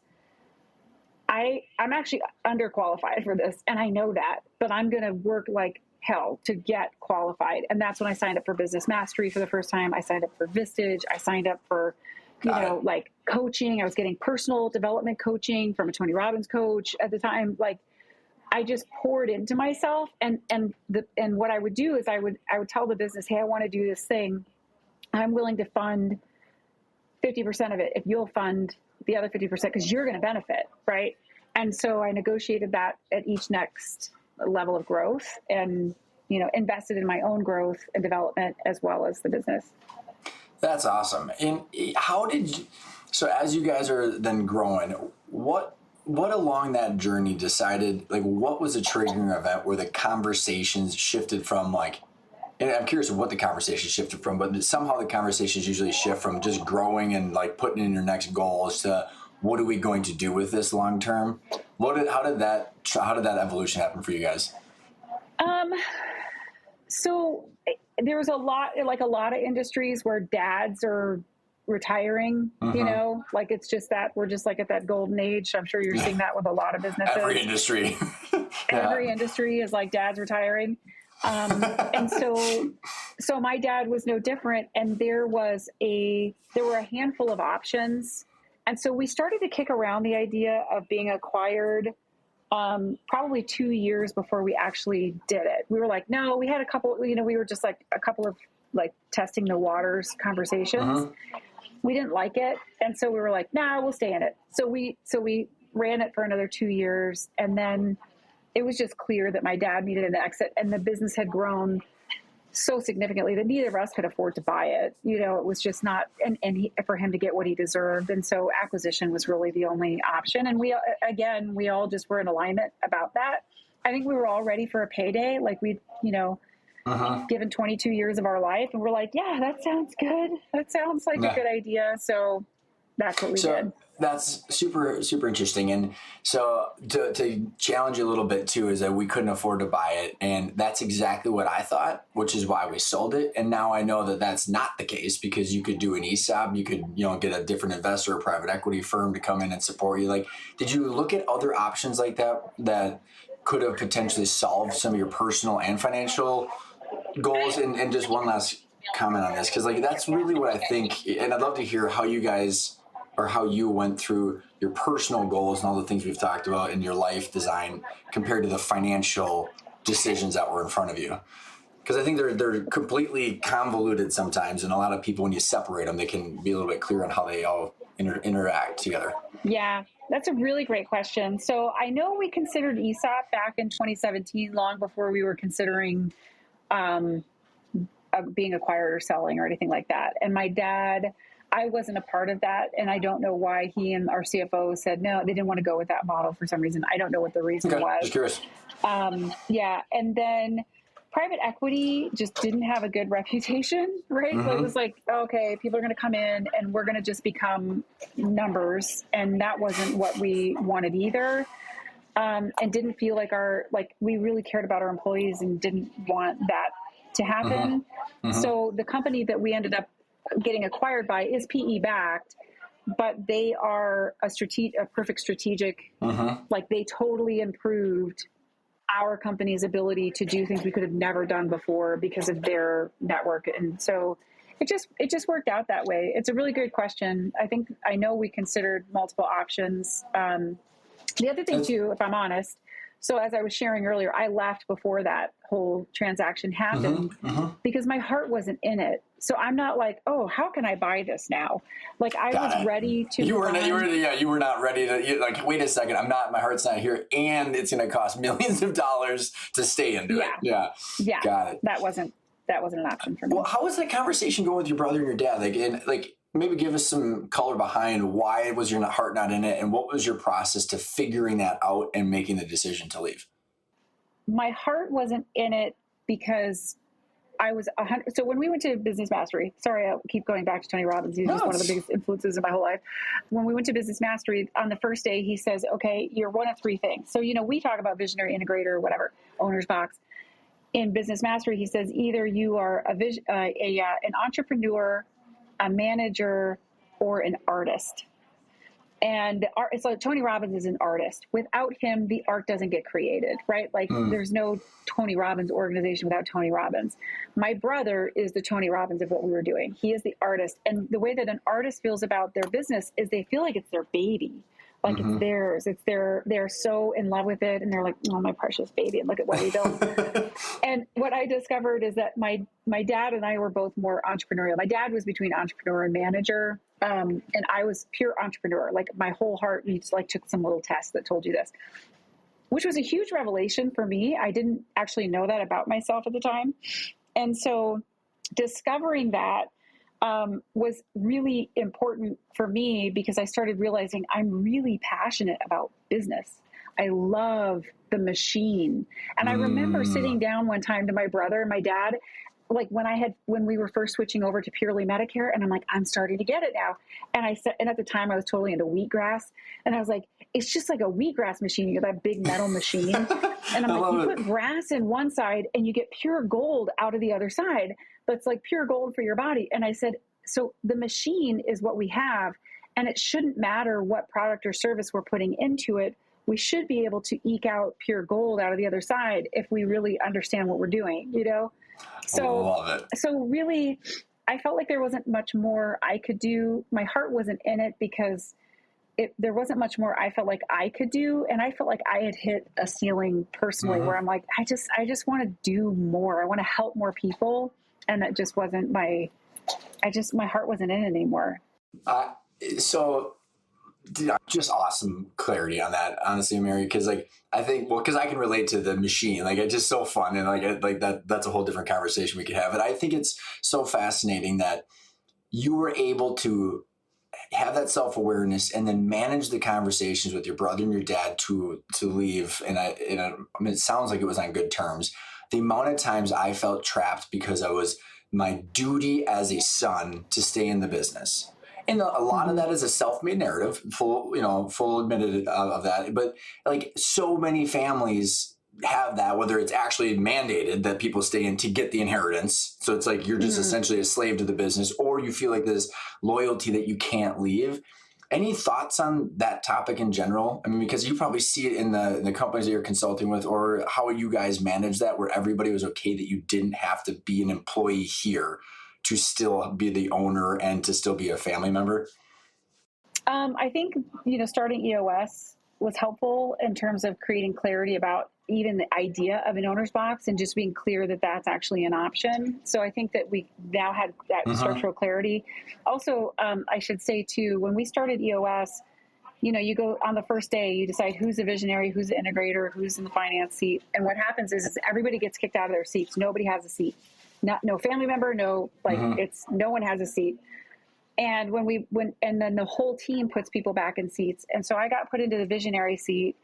I'm actually underqualified for this. And I know that, but I'm going to work like hell to get qualified. And that's when I signed up for Business Mastery for the first time. I signed up for Vistage. I signed up for, like coaching. I was getting personal development coaching from a Tony Robbins coach at the time. Like I just poured into myself, and what I would do is I would tell the business, hey, I want to do this thing. I'm willing to fund 50% of it if you'll fund the other 50% because you're going to benefit, right? And so I negotiated that at each next level of growth, and invested in my own growth and development as well as the business. That's awesome. And so as you guys are then growing, what along that journey decided, like, what was a triggering event where the conversations shifted from like, and I'm curious what the conversation shifted from, but somehow the conversations usually shift from just growing and like putting in your next goals to what are we going to do with this long term? How did that evolution happen for you guys? So there was a lot of industries where dads are retiring, like it's just that we're just like at that golden age. I'm sure you're seeing that with a lot of businesses. Every industry. Every industry is like dads retiring. And so my dad was no different. And there were a handful of options. And so we started to kick around the idea of being acquired probably 2 years before we actually did it. We were like, no, we had a couple, we were just like a couple of like testing the waters conversations. We didn't like it. And so we were like, nah, we'll stay in it. So we ran it for another 2 years. And then it was just clear that my dad needed an exit, and the business had grown so significantly that neither of us could afford to buy it. It was just not, for him to get what he deserved. And so acquisition was really the only option. And we all just were in alignment about that. I think we were all ready for a payday. Like we'd, given 22 years of our life, and we're like, yeah, that sounds good. That sounds like a good idea. So that's what we did. That's super, super interesting. And so to challenge you a little bit too, is that we couldn't afford to buy it. And that's exactly what I thought, which is why we sold it. And now I know that that's not the case, because you could do an ESOP, you could, get a different investor or private equity firm to come in and support you. Like, did you look at other options like that could have potentially solved some of your personal and financial goals? And just one last comment on this, because like that's really what I think, and I'd love to hear how you guys, or how you went through your personal goals and all the things we've talked about in your life design compared to the financial decisions that were in front of you. Because I think they're completely convoluted sometimes, and a lot of people, when you separate them, they can be a little bit clearer on how they all interact together. Yeah, that's a really great question. So I know we considered ESOP back in 2017, long before we were considering being acquired or selling or anything like that. And my dad, I wasn't a part of that, and I don't know why he and our CFO said no. They didn't want to go with that model for some reason. I don't know what the reason was. Just curious. And then private equity just didn't have a good reputation, right? So it was like, okay, people are going to come in and we're going to just become numbers, and that wasn't what we wanted either. And didn't feel like we really cared about our employees and didn't want that to happen. So the company that we ended up getting acquired by is PE backed, but they are a perfect strategic. Like they totally improved our company's ability to do things we could have never done before because of their network. And so it just worked out that way. It's a really good question. I know we considered multiple options. The other thing too, if I'm honest, so as I was sharing earlier, I left before that whole transaction happened because my heart wasn't in it. So I'm not like, oh, how can I buy this now? Like I was ready to. You were not ready to like. Wait a second, my heart's not here, and it's going to cost millions of dollars to stay into it. Yeah, got it. That wasn't an option for me. Well, how was that conversation going with your brother and your dad? Maybe give us some color behind why was your heart not in it, and what was your process to figuring that out and making the decision to leave? My heart wasn't in it because I was 100. So when we went to Business Mastery, sorry, I keep going back to Tony Robbins. He's just one of the biggest influences in my whole life. When we went to Business Mastery, on the first day, he says, okay, you're one of three things. So, we talk about visionary, integrator, whatever, owner's box. In Business Mastery, he says, either you are an entrepreneur, a manager, or an artist. And it's like Tony Robbins is an artist. Without him, the art doesn't get created, right? Like there's no Tony Robbins organization without Tony Robbins. My brother is the Tony Robbins of what we were doing. He is the artist. And the way that an artist feels about their business is they feel like it's their baby. Like it's theirs. They're so in love with it. And they're like, oh, my precious baby. And look at what we built. And what I discovered is that my dad and I were both more entrepreneurial. My dad was between entrepreneur and manager. And I was pure entrepreneur. Like my whole heart, you just like took some little test that told you this, which was a huge revelation for me. I didn't actually know that about myself at the time. And so discovering that was really important for me because I started realizing I'm really passionate about business. I love the machine. And I remember sitting down one time to my brother and my dad, like when we were first switching over to purely Medicare, and I'm like, I'm starting to get it now. And I said, and at the time I was totally into wheatgrass, and I was like, it's just like a wheatgrass machine. You got that big metal machine, and I'm like, you put grass in one side and you get pure gold out of the other side, but it's like pure gold for your body. And I said, so the machine is what we have, and it shouldn't matter what product or service we're putting into it. We should be able to eke out pure gold out of the other side if we really understand what we're doing, you know? So really, I felt like there wasn't much more I could do. My heart wasn't in it because there wasn't much more I felt like I could do. And I felt like I had hit a ceiling personally where I'm like, I just want to do more. I want to help more people. And that just wasn't my heart wasn't in it anymore. So just awesome clarity on that, honestly, Mary. Cause like, I think, cause I can relate to the machine. Like it's just so fun. And that's a whole different conversation we could have. But I think it's so fascinating that you were able to have that self-awareness and then manage the conversations with your brother and your dad to leave. And I mean, it sounds like it was on good terms. The amount of times I felt trapped because I was my duty as a son to stay in the business. And a lot of that is a self-made narrative, full admitted of that. But like so many families have that, whether it's actually mandated that people stay in to get the inheritance. So it's like you're just essentially a slave to the business, or you feel like this loyalty that you can't leave. Any thoughts on that topic in general? I mean, because you probably see it in the companies that you're consulting with, or how you guys manage that, where everybody was okay that you didn't have to be an employee here to still be the owner and to still be a family member? I think, starting EOS was helpful in terms of creating clarity about even the idea of an owner's box and just being clear that that's actually an option. So I think that we now had that structural clarity. Also, I should say too, when we started EOS, you go on the first day, you decide who's the visionary, who's the integrator, who's in the finance seat. And what happens is everybody gets kicked out of their seats. Nobody has a seat. No family member, no one has a seat. And and then the whole team puts people back in seats. And so I got put into the visionary seat.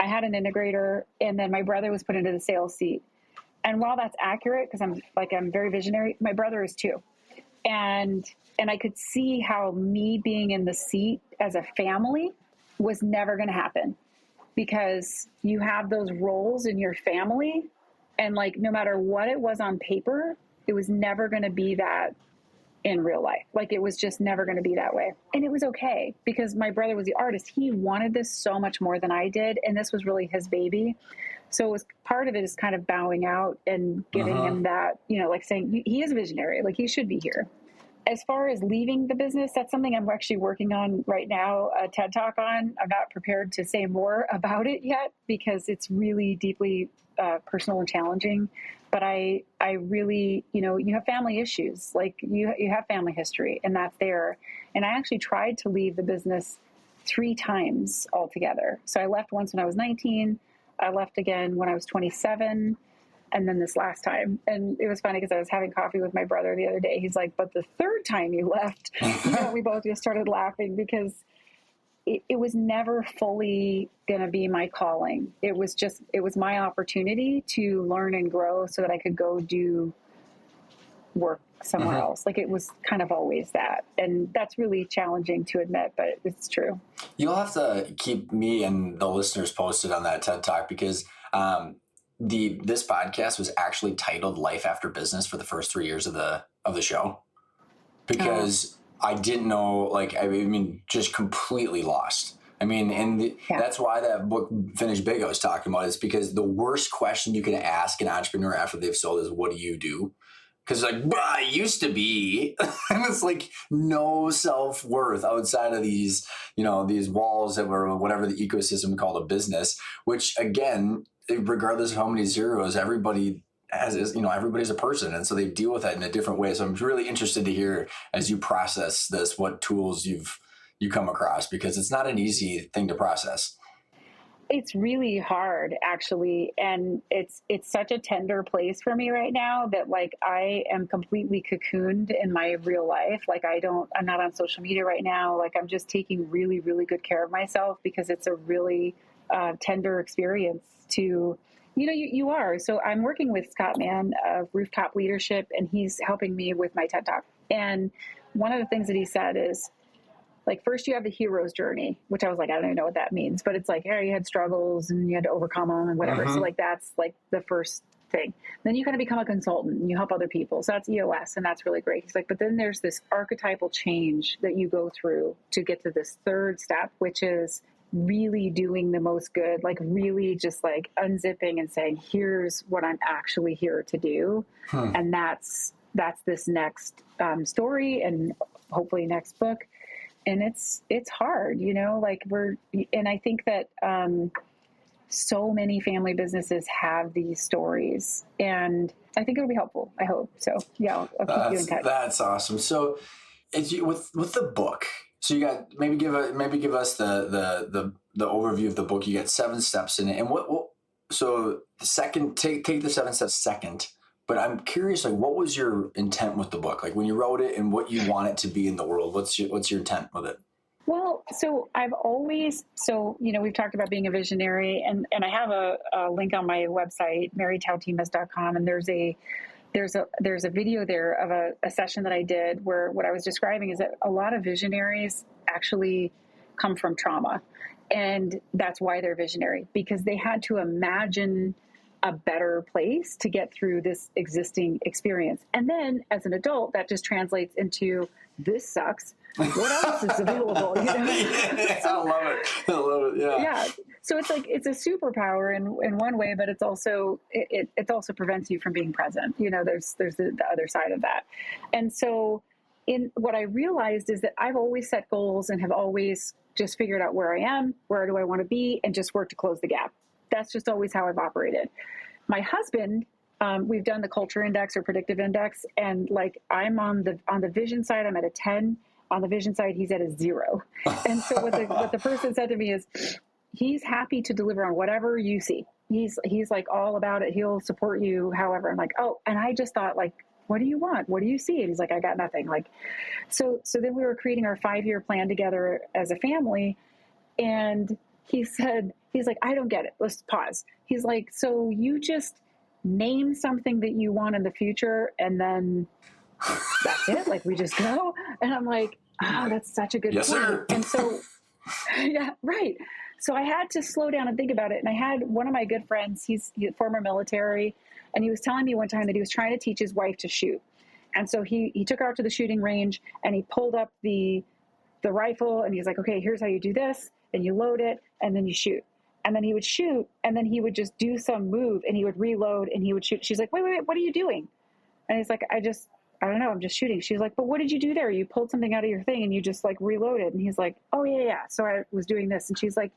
I had an integrator, and then my brother was put into the sales seat. And while that's accurate, because I'm very visionary, my brother is too. And I could see how me being in the seat as a family was never going to happen, because you have those roles in your family. And like, no matter what it was on paper, it was never going to be that in real life. Like it was just never going to be that way. And it was okay, because my brother was the artist. He wanted this so much more than I did. And this was really his baby. So it was part of it is kind of bowing out and giving him that, like saying he is a visionary, like he should be here. As far as leaving the business, that's something I'm actually working on right now, a TED Talk on. I'm not prepared to say more about it yet because it's really deeply personal and challenging. But I really, you have family issues, like you have family history, and that's there. And I actually tried to leave the business 3 times altogether. So I left once when I was 19. I left again when I was 27. And then this last time. And it was funny because I was having coffee with my brother the other day. He's like, but the 3rd time you left, we both just started laughing because it was never fully going to be my calling. It was my opportunity to learn and grow so that I could go do work somewhere else. Like it was kind of always that. And that's really challenging to admit, but it's true. You'll have to keep me and the listeners posted on that TED Talk, because this podcast was actually titled Life After Business for the first 3 years of the show, because I didn't know, just completely lost. I mean, and that's why that book Finish Big I was talking about is because the worst question you can ask an entrepreneur after they've sold is, what do you do? Because like, bah, I used to be, and it's like no self-worth outside of these, these walls that were whatever the ecosystem called a business, which again, regardless of how many zeros, everybody everybody's a person. And so they deal with that in a different way. So I'm really interested to hear, as you process this, what tools you come across, because it's not an easy thing to process. It's really hard, actually, and it's such a tender place for me right now that like I am completely cocooned in my real life. Like I'm not on social media right now. Like I'm just taking really, really good care of myself because it's a really tender experience to, you are. So I'm working with Scott Mann of Rooftop Leadership, and he's helping me with my TED Talk. And one of the things that he said is, like, first you have the hero's journey, which I was like, I don't even know what that means, but it's like, hey, you had struggles and you had to overcome them and whatever. So like, that's like the first thing. Then you kind of become a consultant and you help other people. So that's EOS, and that's really great. He's like, but then there's this archetypal change that you go through to get to this third step, which is really doing the most good, like really just like unzipping and saying, here's what I'm actually here to do. And that's this next story and hopefully next book. And it's hard, like and I think that so many family businesses have these stories, and I think it'll be helpful. I hope so. Yeah, I'll keep you in touch. That's awesome. So it's with the book. So you got maybe give us the overview of the book. You got 7 steps in it, and what so the second take the 7 steps second. But I'm curious, like, what was your intent with the book? Like when you wrote it and what you want it to be in the world, what's your intent with it? Well, so I've always, we've talked about being a visionary, and I have a link on my website, maritautimes.com. And there's a video there of a session that I did where what I was describing is that a lot of visionaries actually come from trauma. And that's why they're visionary, because they had to imagine a better place to get through this existing experience. And then as an adult, that just translates into, this sucks. What else is available? Yeah, so, I love it. Yeah. Yeah. So it's like, it's a superpower in one way, but it's also, it also prevents you from being present. There's the other side of that. And so in what I realized is that I've always set goals and have always just figured out where I am, where do I want to be, and just work to close the gap. That's just always how I've operated. My husband, we've done the culture index or predictive index, and like I'm on the vision side, I'm at a 10. On the vision side, he's at a 0. And so what the person said to me is, he's happy to deliver on whatever you see. He's like all about it. He'll support you. However, I'm like, oh, and I just thought, like, what do you want? What do you see? And he's like, I got nothing. Like, so then we were creating our 5-year plan together as a family, and he's like, I don't get it. Let's pause. He's like, so you just name something that you want in the future, and then that's it? Like, we just go? And I'm like, oh, that's such a good yes, point. Sir. And so, yeah, right. So I had to slow down and think about it. And I had one of my good friends, he's former military, and he was telling me one time that he was trying to teach his wife to shoot. And so he took her out to the shooting range, and he pulled up the rifle, and he's like, okay, here's how you do this, and you load it, and then you shoot. And then he would shoot, and then he would just do some move, and he would reload, and he would shoot. She's like, wait, what are you doing? And he's like, I don't know, I'm just shooting. She's like, but what did you do there? You pulled something out of your thing and you just like reloaded. And he's like, oh yeah. So I was doing this. And she's like,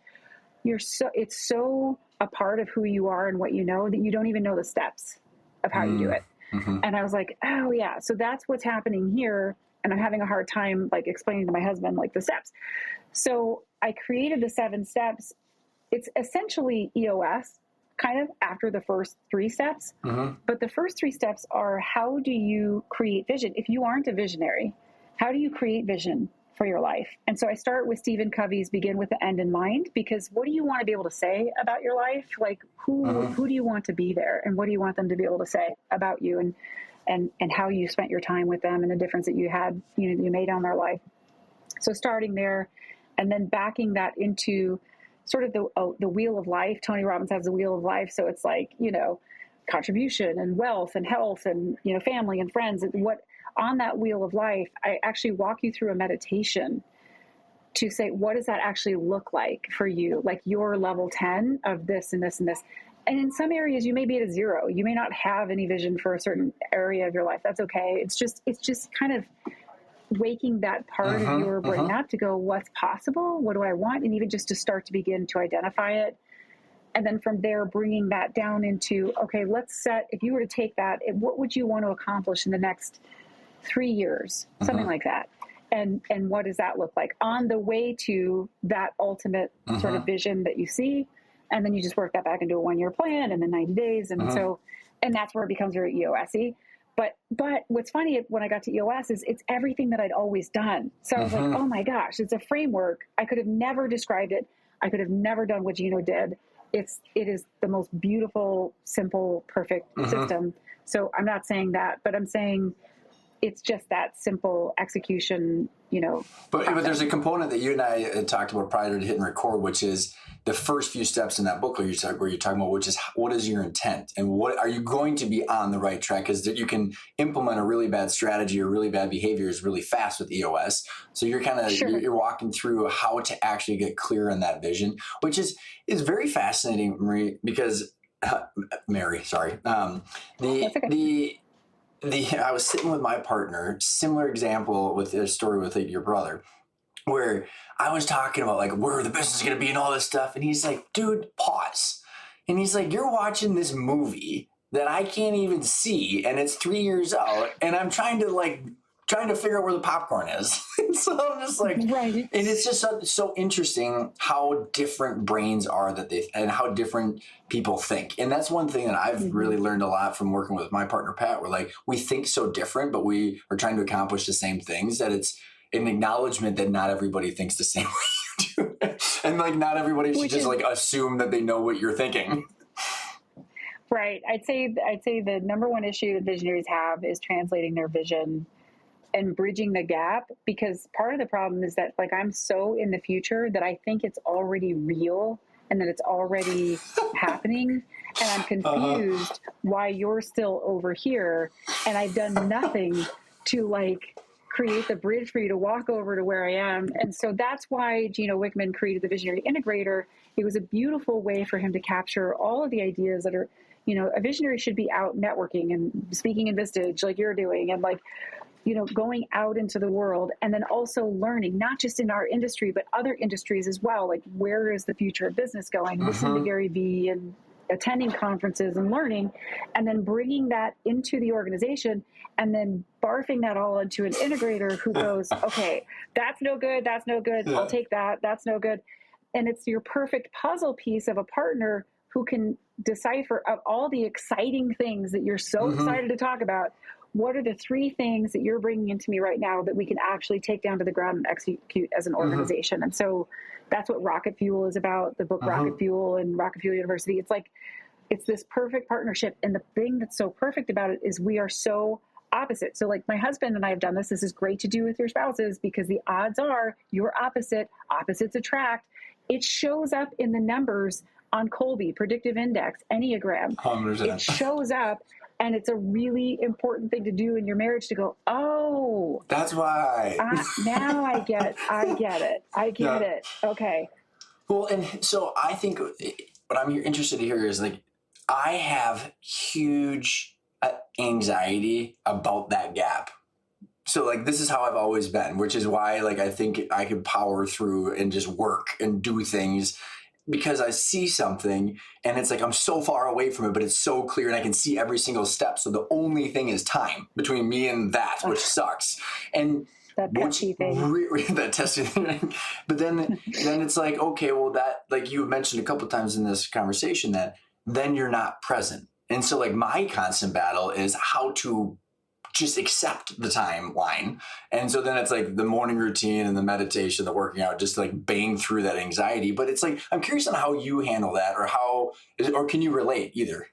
it's so a part of who you are and what you know that you don't even know the steps of how you do it. Mm-hmm. And I was like, oh yeah. So that's what's happening here. And I'm having a hard time like explaining to my husband like the steps. So I created the 7 steps. It's essentially EOS, kind of after the first 3 steps. Mm-hmm. But the first 3 steps are, how do you create vision? If you aren't a visionary, how do you create vision for your life? And so I start with Stephen Covey's Begin with the End in Mind, because what do you want to be able to say about your life? Like who do you want to be there? And what do you want them to be able to say about you and how you spent your time with them and the difference that you made on their life. So starting there and then backing that into sort of the wheel of life. Tony Robbins has the wheel of life. So it's like, contribution and wealth and health and, family and friends. What on that wheel of life, I actually walk you through a meditation to say, what does that actually look like for you? Like your level 10 of this and this and this. And in some areas you may be at a zero. You may not have any vision for a certain area of your life. That's okay. It's just kind of waking that part of your brain up to go, what's possible? What do I want? And even just to start to begin to identify it. And then from there, bringing that down into, okay, let's set, if you were to take that, what would you want to accomplish in the next 3 years? Something like that. And what does that look like on the way to that ultimate sort of vision that you see? And then you just work that back into a 1-year plan and then 90 days. And so, and that's where it becomes very EOS-y. But what's funny when I got to EOS is it's everything that I'd always done. So I was like, oh my gosh, it's a framework. I could have never described it. I could have never done what Gino did. It is the most beautiful, simple, perfect system. So I'm not saying that, but I'm saying it's just that simple execution, But there's a component that you and I talked about prior to hitting record, which is the first few steps in that book where you're talking about, which is what is your intent and what are you going to be on the right track? Because you can implement a really bad strategy or really bad behaviors really fast with EOS. So you're kind of you're walking through how to actually get clear on that vision, which is very fascinating, Marie, because Mary, sorry, I was sitting with my partner, similar example with a story with your brother, where I was talking about like where the business is going to be and all this stuff. And he's like, dude, pause. And he's like, you're watching this movie that I can't even see. And it's 3 years out. And I'm trying to figure out where the popcorn is. So I'm just like, right. And it's just so interesting how different brains are and how different people think. And that's one thing that I've really learned a lot from working with my partner, Pat. We're like, we think so different, but we are trying to accomplish the same things, that it's an acknowledgement that not everybody thinks the same way you do. And like, not everybody should just like assume that they know what you're thinking. Right. I'd say the number one issue that visionaries have is translating their vision and bridging the gap, because part of the problem is that like I'm so in the future that I think it's already real and that it's already happening, and I'm confused why you're still over here and I've done nothing to like create the bridge for you to walk over to where I am. And so that's why Gino Wickman created the Visionary Integrator. It was a beautiful way for him to capture all of the ideas that are, a visionary should be out networking and speaking in Vistage like you're doing, and like, going out into the world, and then also learning, not just in our industry, but other industries as well. Like, where is the future of business going? Listening to Gary Vee and attending conferences and learning, and then bringing that into the organization, and then barfing that all into an integrator who goes, okay, that's no good. That's no good. I'll take that. That's no good. And it's your perfect puzzle piece of a partner who can decipher of all the exciting things that you're so excited to talk about. What are the 3 things that you're bringing into me right now that we can actually take down to the ground and execute as an organization? And so that's what Rocket Fuel is about, the book Rocket Fuel and Rocket Fuel University. It's like, it's this perfect partnership. And the thing that's so perfect about it is we are so opposite. So like my husband and I have done this. This is great to do with your spouses, because the odds are you're opposite. Opposites attract. It shows up in the numbers on Colby, Predictive Index, Enneagram. 100%. It shows up. And it's a really important thing to do in your marriage, to go, oh, that's why. Now I get it. Okay. Well, and so I think what I'm interested to hear is like, I have huge anxiety about that gap. So like, this is how I've always been, which is why like I think I can power through and just work and do things, because I see something and it's like I'm so far away from it, but it's so clear and I can see every single step. So the only thing is time between me and that, which sucks. And that testy thing. That testy thing. But then it's like, okay, well, that, like you mentioned a couple of times in this conversation, that then you're not present. And so like my constant battle is how to just accept the timeline. And so then it's like the morning routine and the meditation, the working out, just like bang through that anxiety. But it's like, I'm curious on how you handle that, or can you relate either?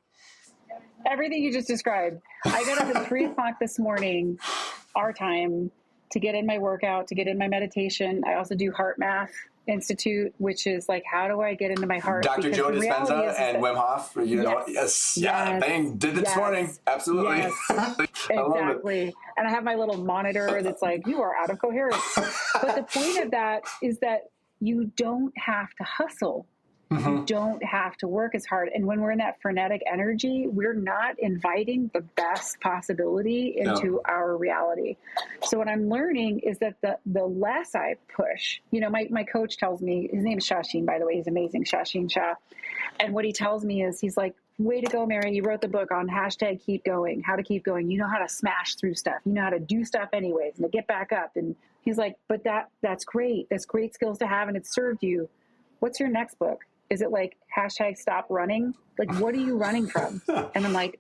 Everything you just described. I got up at 3:00 this morning, our time, to get in my workout, to get in my meditation. I also do Heart Math Institute, which is like, how do I get into my heart? Dr. Joe Dispenza and Wim Hof, bang, did it this morning. Absolutely. Yes. Exactly. And I have my little monitor that's like, you are out of coherence. But the point of that is that you don't have to hustle. You don't have to work as hard. And when we're in that frenetic energy, we're not inviting the best possibility into our reality. So what I'm learning is that the less I push, my coach tells me, his name is Shashin, by the way, he's amazing, Shashin Shah. And what he tells me is, he's like, way to go, Mary. You wrote the book on hashtag keep going, how to keep going. You know how to smash through stuff. You know how to do stuff anyways and to get back up. And he's like, but that's great. That's great skills to have. And it's served you. What's your next book? Is it like hashtag stop running? Like, what are you running from? And I'm like,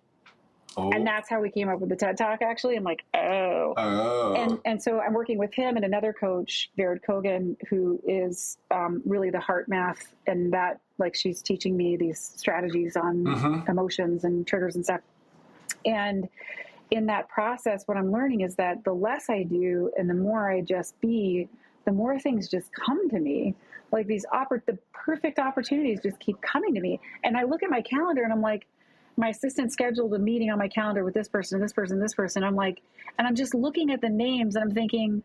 and that's how we came up with the TED Talk, actually. I'm like, And so I'm working with him and another coach, Vered Kogan, who is really the heart math. And that, like, she's teaching me these strategies on emotions and triggers and stuff. And in that process, what I'm learning is that the less I do and the more I just be, the more things just come to me. Like the perfect opportunities just keep coming to me. And I look at my calendar and I'm like, my assistant scheduled a meeting on my calendar with this person, this person, this person. I'm like, and I'm just looking at the names and I'm thinking,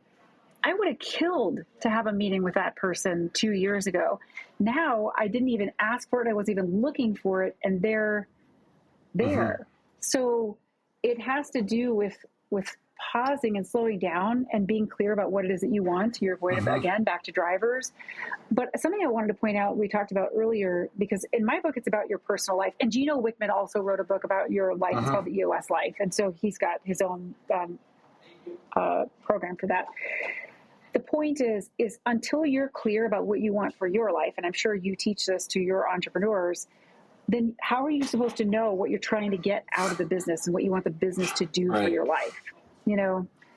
I would have killed to have a meeting with that person 2 years ago. Now I didn't even ask for it. I wasn't even looking for it. And they're there. So it has to do with pausing and slowing down and being clear about what it is that you want, to your point, again, back to drivers. But something I wanted to point out, we talked about earlier, because in my book, it's about your personal life. And Gino Wickman also wrote a book about your life. It's called The EOS Life. And so he's got his own program for that. The point is until you're clear about what you want for your life, and I'm sure you teach this to your entrepreneurs, then how are you supposed to know what you're trying to get out of the business and what you want the business to do for your life?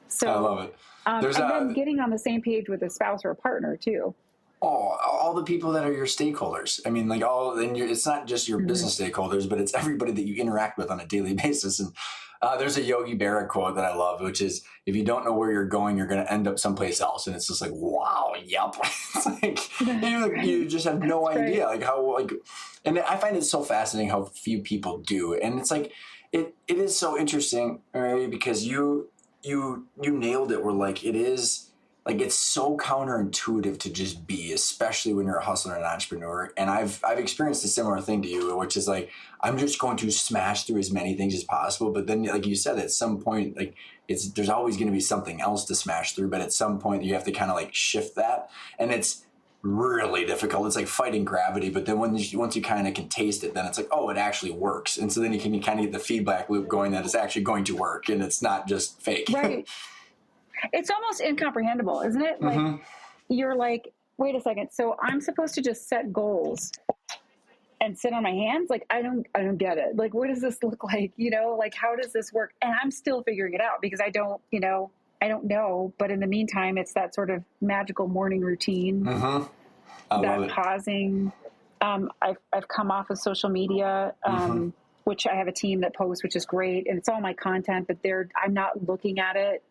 So I love it. And then getting on the same page with a spouse or a partner too. All the people that are your stakeholders. I mean, like it's not just your business stakeholders, but it's everybody that you interact with on a daily basis. And there's a Yogi Berra quote that I love, which is, if you don't know where you're going, you're going to end up someplace else. And it's just like, wow, yep. It's like, you just have no idea, like how, like, and I find it so fascinating how few people do. And it's like, it is so interesting, right? Because you nailed it. Where like, it is, like, it's so counterintuitive to just be, especially when you're a hustler and an entrepreneur. And I've experienced a similar thing to you, which is like, I'm just going to smash through as many things as possible. But then, like you said, at some point, like, there's always going to be something else to smash through. But at some point, you have to kind of like shift that, and it's really difficult. It's like fighting gravity. But then once you kind of can taste it, then it's like, oh, it actually works. And so then you can kind of get the feedback loop going that it's actually going to work, and it's not just fake. Right. It's almost incomprehensible, isn't it? Like, you're like, wait a second. So I'm supposed to just set goals and sit on my hands? Like, I don't get it. Like, what does this look like? Like, how does this work? And I'm still figuring it out because I don't know. But in the meantime, it's that sort of magical morning routine, that pausing. I've come off of social media, which I have a team that posts, which is great. And it's all my content, but I'm not looking at it.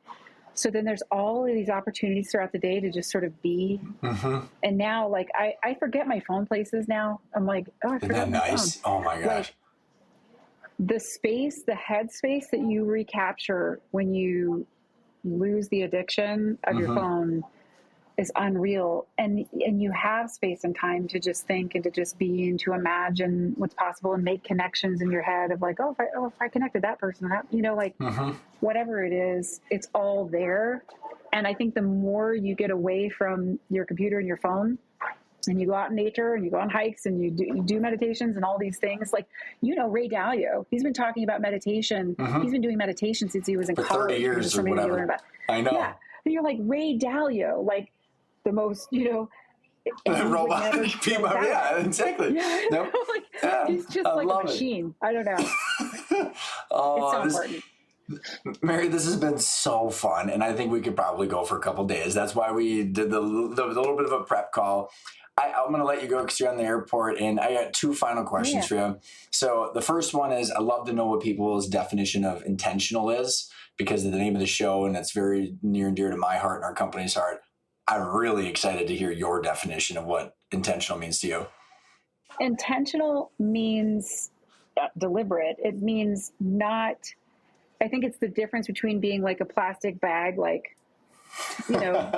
So then there's all of these opportunities throughout the day to just sort of be. And now, like, I forget my phone places now. I'm like, oh, I forgot my nice? phone. Oh my gosh. Like, the head space that you recapture when you lose the addiction of your phone is unreal. And you have space and time to just think and to just be and to imagine what's possible and make connections in your head of like, if I connected that person, whatever it is, it's all there. And I think the more you get away from your computer and your phone, and you go out in nature and you go on hikes and you do meditations and all these things, like, Ray Dalio, he's been talking about meditation. He's been doing meditation since he was in college. 30 years or whatever. I know. Yeah. And you're like, Ray Dalio, like the most, robotic people. Yeah, exactly. Yeah, nope. He's just like a machine. I don't know. It's so important. Mary, this has been so fun, and I think we could probably go for a couple days. That's why we did the little bit of a prep call. I'm going to let you go because you're on the airport, and I got 2 final questions for you. So the first one is, I love to know what people's definition of intentional is, because of the name of the show, and it's very near and dear to my heart and our company's heart. I'm really excited to hear your definition of what intentional means to you. Intentional means deliberate. It means not, I think it's the difference between being like a plastic bag, like,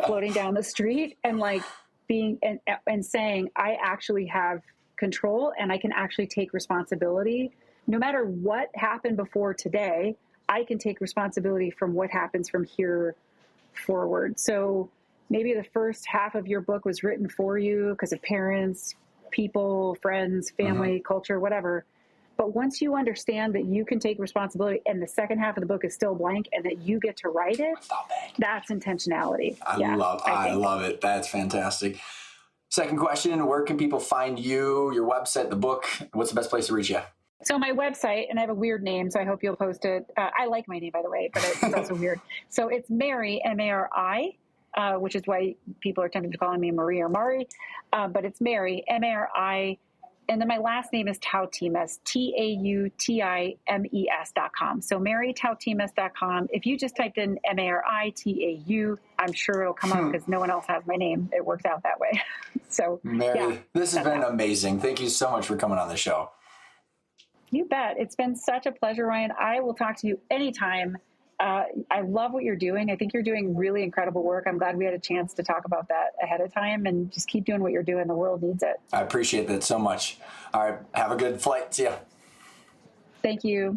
floating down the street, and like being and saying, I actually have control and I can actually take responsibility. No matter what happened before today, I can take responsibility from what happens from here forward. So maybe the first half of your book was written for you because of parents, people, friends, family, culture, whatever. But once you understand that you can take responsibility and the second half of the book is still blank and that you get to write it, that's intentionality. I love it. That's fantastic. Second question, where can people find you, your website, the book? What's the best place to reach you? So my website, and I have a weird name, so I hope you'll post it. I like my name, by the way, but it's also weird. So it's Mari, Mari, which is why people are tempted to call me Marie or Mari, but it's Mari, Mari. And then my last name is Tautimes, Tautimes.com. So MariTautimes.com. If you just typed in MariTau, I'm sure it'll come up because no one else has my name. It works out that way. So, Mari, this has been amazing. Thank you so much for coming on the show. You bet. It's been such a pleasure, Ryan. I will talk to you anytime. I love what you're doing. I think you're doing really incredible work. I'm glad we had a chance to talk about that ahead of time, and just keep doing what you're doing. The world needs it. I appreciate that so much. All right. Have a good flight. See ya. Thank you.